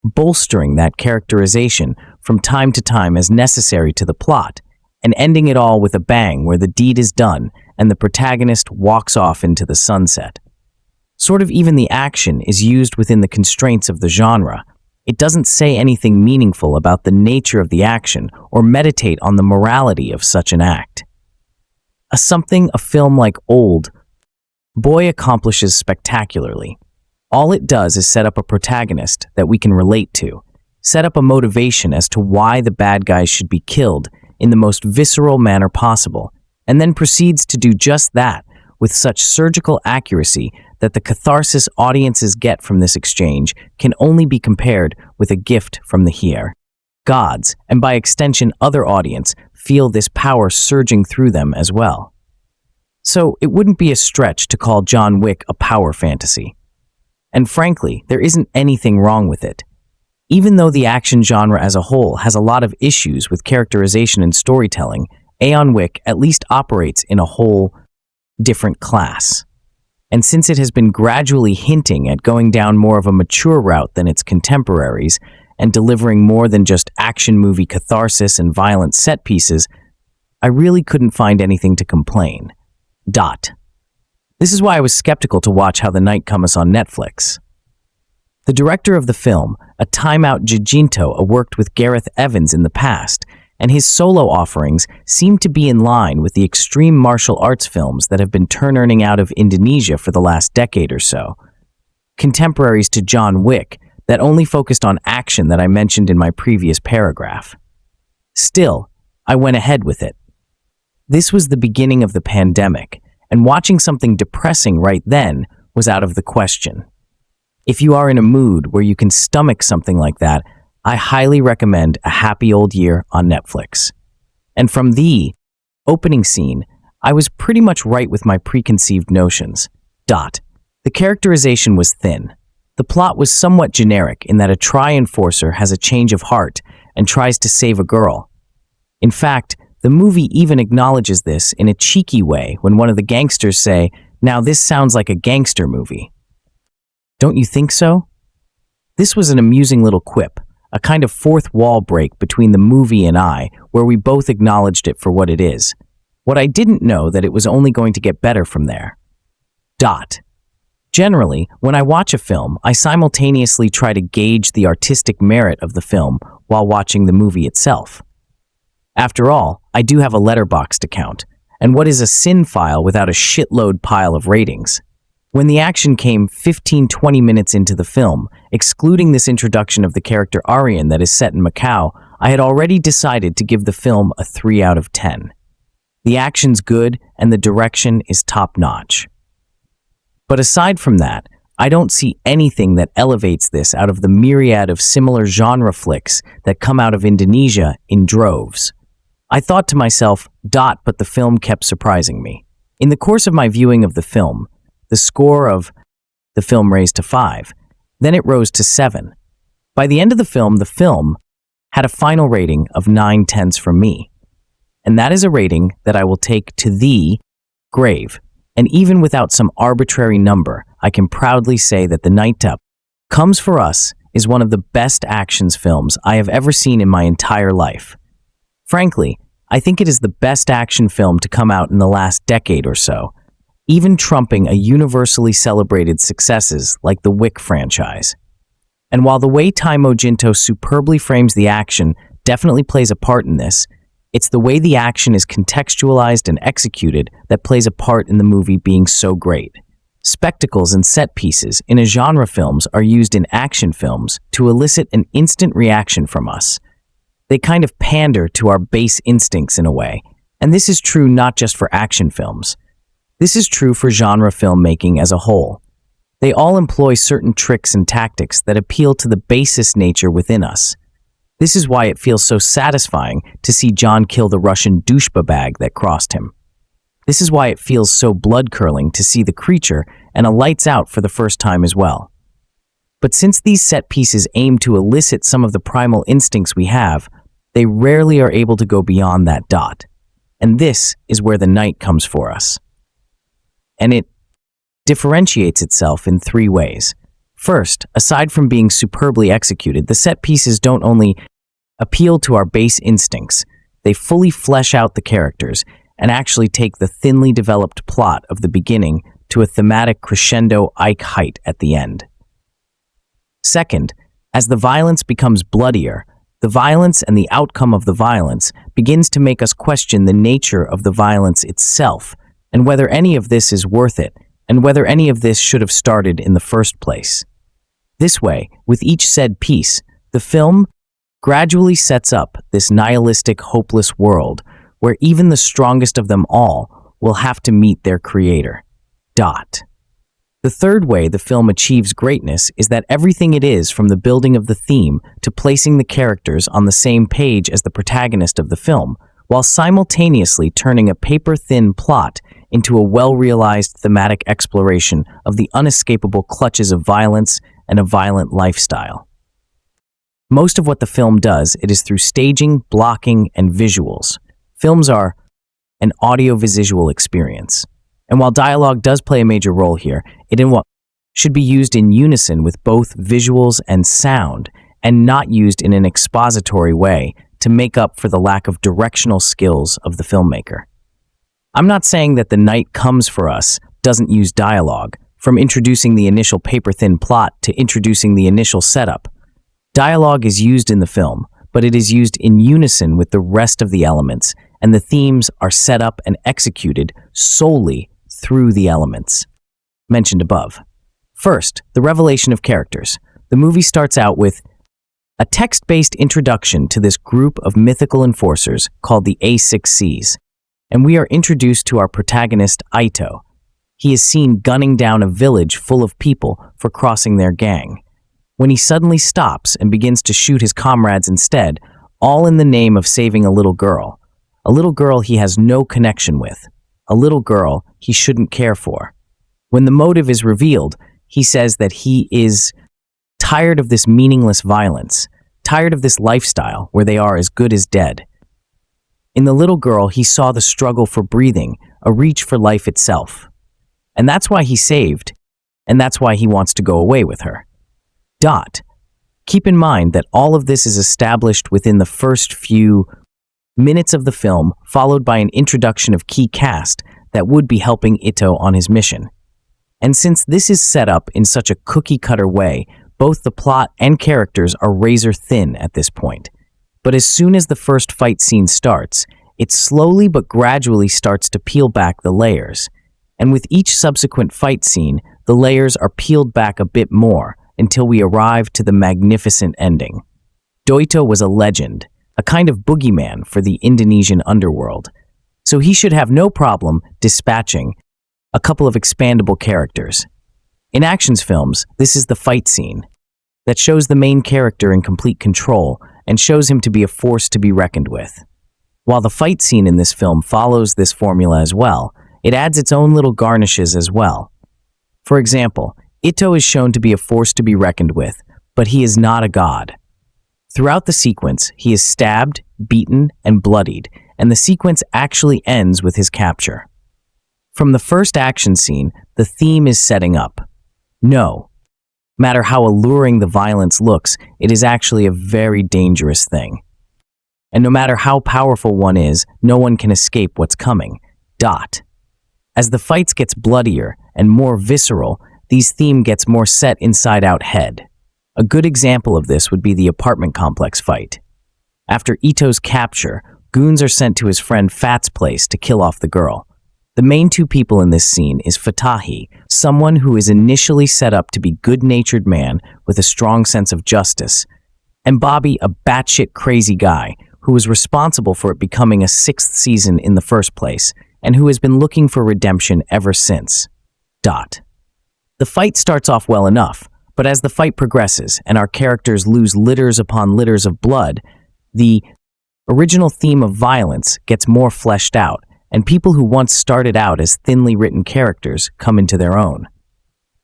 Bolstering that characterization from time to time as necessary to the plot, and ending it all with a bang where the deed is done and the protagonist walks off into the sunset. Sort of even the action is used within the constraints of the genre. It doesn't say anything meaningful about the nature of the action or meditate on the morality of such an act. Something a film like Old Boy accomplishes spectacularly. All it does is set up a protagonist that we can relate to, set up a motivation as to why the bad guys should be killed in the most visceral manner possible, and then proceeds to do just that with such surgical accuracy that the catharsis audiences get from this exchange can only be compared with a gift from the gods, and by extension other audience feel this power surging through them as well. So it wouldn't be a stretch to call John Wick a power fantasy. And frankly, there isn't anything wrong with it. Even though the action genre as a whole has a lot of issues with characterization and storytelling, John Wick at least operates in a whole different class. And since it has been gradually hinting at going down more of a mature route than its contemporaries, and delivering more than just action movie catharsis and violent set pieces, I really couldn't find anything to complain. This is why I was skeptical to watch How the Night Comes on Netflix. The director of the film, a timeout Tjahjanto, worked with Gareth Evans in the past, and his solo offerings seem to be in line with the extreme martial arts films that have been turning out of Indonesia for the last decade or so. Contemporaries to John Wick that only focused on action that I mentioned in my previous paragraph. Still, I went ahead with it. This was the beginning of the pandemic, and watching something depressing right then was out of the question. If you are in a mood where you can stomach something like that, I highly recommend A Happy Old Year on Netflix. And from the opening scene, I was pretty much right with my preconceived notions. The characterization was thin. The plot was somewhat generic in that a tri-enforcer has a change of heart and tries to save a girl. In fact, the movie even acknowledges this in a cheeky way when one of the gangsters say, "Now this sounds like a gangster movie." Don't you think so? This was an amusing little quip, a kind of fourth wall break between the movie and I, where we both acknowledged it for what it is. What I didn't know that it was only going to get better from there. Dot. Generally, when I watch a film, I simultaneously try to gauge the artistic merit of the film while watching the movie itself. After all, I do have a Letterboxd account, and what is a sin file without a shitload pile of ratings? When the action came 15-20 minutes into the film, excluding this introduction of the character Aryan that is set in Macau, I had already decided to give the film a 3 out of 10. The action's good and the direction is top-notch. But aside from that, I don't see anything that elevates this out of the myriad of similar genre flicks that come out of Indonesia in droves. I thought to myself, but the film kept surprising me. In the course of my viewing of the film, the score of the film raised to 5, then it rose to 7. By the end of the film had a final rating of 9/10 from me. And that is a rating that I will take to the grave. And even without some arbitrary number, I can proudly say that The Night Comes for Us is one of the best actions films I have ever seen in my entire life. Frankly, I think it is the best action film to come out in the last decade or so, even trumping a universally celebrated successes like the Wick franchise. And while the way Tjahjanto superbly frames the action definitely plays a part in this, it's the way the action is contextualized and executed that plays a part in the movie being so great. Spectacles and set pieces in a genre films are used in action films to elicit an instant reaction from us. They kind of pander to our base instincts in a way, and this is true not just for action films. This is true for genre filmmaking as a whole. They all employ certain tricks and tactics that appeal to the basest nature within us. This is why it feels so satisfying to see John kill the Russian douchebag that crossed him. This is why it feels so blood-curdling to see the creature and a lights out for the first time as well. But since these set pieces aim to elicit some of the primal instincts we have, they rarely are able to go beyond that dot. And this is where The Night comes for us. And it differentiates itself in 3 ways. First, aside from being superbly executed, the set pieces don't only appeal to our base instincts, they fully flesh out the characters and actually take the thinly developed plot of the beginning to a thematic crescendo height at the end. Second, as the violence becomes bloodier, the violence and the outcome of the violence begins to make us question the nature of the violence itself and whether any of this is worth it and whether any of this should have started in the first place. This way, with each said piece, the film gradually sets up this nihilistic, hopeless world where even the strongest of them all will have to meet their creator. The third way the film achieves greatness is that everything it is, from the building of the theme to placing the characters on the same page as the protagonist of the film, while simultaneously turning a paper-thin plot into a well-realized thematic exploration of the unescapable clutches of violence and a violent lifestyle. Most of what the film does, it is through staging, blocking, and visuals. Films are an audio-visual experience. And while dialogue does play a major role here, it should be used in unison with both visuals and sound, and not used in an expository way to make up for the lack of directional skills of the filmmaker. I'm not saying that The Night Comes for Us doesn't use dialogue, from introducing the initial paper-thin plot to introducing the initial setup. Dialogue is used in the film, but it is used in unison with the rest of the elements, and the themes are set up and executed solely through the elements mentioned above. First, the revelation of characters. The movie starts out with a text-based introduction to this group of mythical enforcers called the A6Cs, and we are introduced to our protagonist, Ito. He is seen gunning down a village full of people for crossing their gang, when he suddenly stops and begins to shoot his comrades instead, all in the name of saving a little girl he has no connection with, a little girl he shouldn't care for. When the motive is revealed, he says that he is tired of this meaningless violence, tired of this lifestyle where they are as good as dead. In the little girl, he saw the struggle for breathing, a reach for life itself. And that's why he saved, and that's why he wants to go away with her. Keep in mind that all of this is established within the first few minutes of the film, followed by an introduction of key cast that would be helping Ito on his mission. And since this is set up in such a cookie-cutter way, both the plot and characters are razor thin at this point. But as soon as the first fight scene starts, it slowly but gradually starts to peel back the layers. And with each subsequent fight scene, the layers are peeled back a bit more until we arrive to the magnificent ending. Doito was a legend, a kind of boogeyman for the Indonesian underworld, so he should have no problem dispatching a couple of expandable characters. In action films, this is the fight scene that shows the main character in complete control and shows him to be a force to be reckoned with. While the fight scene in this film follows this formula as well, it adds its own little garnishes as well. For example, Ito is shown to be a force to be reckoned with, but he is not a god. Throughout the sequence, he is stabbed, beaten, and bloodied, and the sequence actually ends with his capture. From the first action scene, the theme is setting up. No matter how alluring the violence looks, it is actually a very dangerous thing. And no matter how powerful one is, no one can escape what's coming. As the fights gets bloodier and more visceral, these theme gets more set inside out head. A good example of this would be the apartment complex fight. After Ito's capture, goons are sent to his friend Fat's place to kill off the girl. The main two people in this scene is Fatahi, someone who is initially set up to be good-natured man with a strong sense of justice, and Bobby, a batshit crazy guy who was responsible for it becoming a 6th season in the first place, and who has been looking for redemption ever since. The fight starts off well enough, but as the fight progresses and our characters lose liters upon liters of blood, the original theme of violence gets more fleshed out, and people who once started out as thinly written characters come into their own.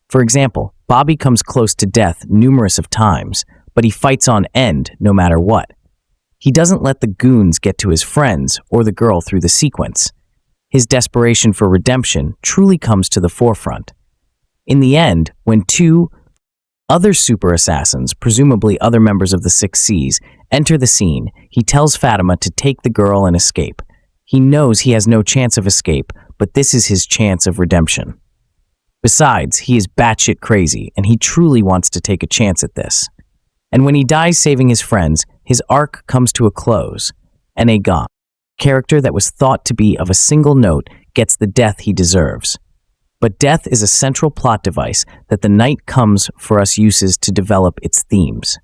For example, Bobby comes close to death numerous of times, but he fights on end no matter what. He doesn't let the goons get to his friends or the girl through the sequence. His desperation for redemption truly comes to the forefront. In the end, when two other super assassins, presumably other members of the Six Cs, enter the scene, he tells Fatima to take the girl and escape. He knows he has no chance of escape, but this is his chance of redemption. Besides, he is batshit crazy, and he truly wants to take a chance at this. And when he dies saving his friends, his arc comes to a close, and Aegon, character that was thought to be of a single note, gets the death he deserves. But death is a central plot device that the night comes for us uses to develop its themes.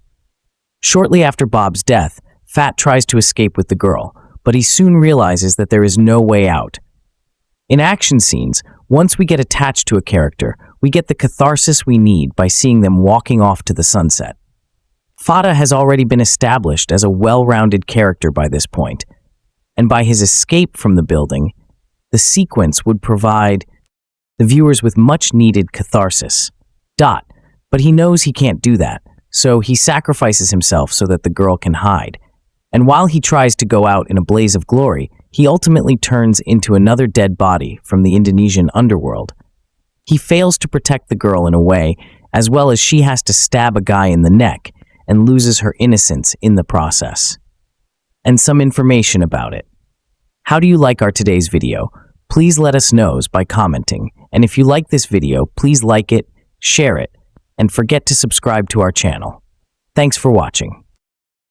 Shortly after Bob's death, Fat tries to escape with the girl, but he soon realizes that there is no way out. In action scenes, once we get attached to a character, we get the catharsis we need by seeing them walking off to the sunset. Fata has already been established as a well-rounded character by this point, and by his escape from the building, the sequence would provide the viewers with much-needed catharsis. But he knows he can't do that, so he sacrifices himself so that the girl can hide. And while he tries to go out in a blaze of glory, he ultimately turns into another dead body from the Indonesian underworld. He fails to protect the girl in a way, as well as she has to stab a guy in the neck and loses her innocence in the process. And some information about it. How do you like our today's video? Please let us know by commenting. And if you like this video, please like it, share it, and forget to subscribe to our channel. Thanks for watching.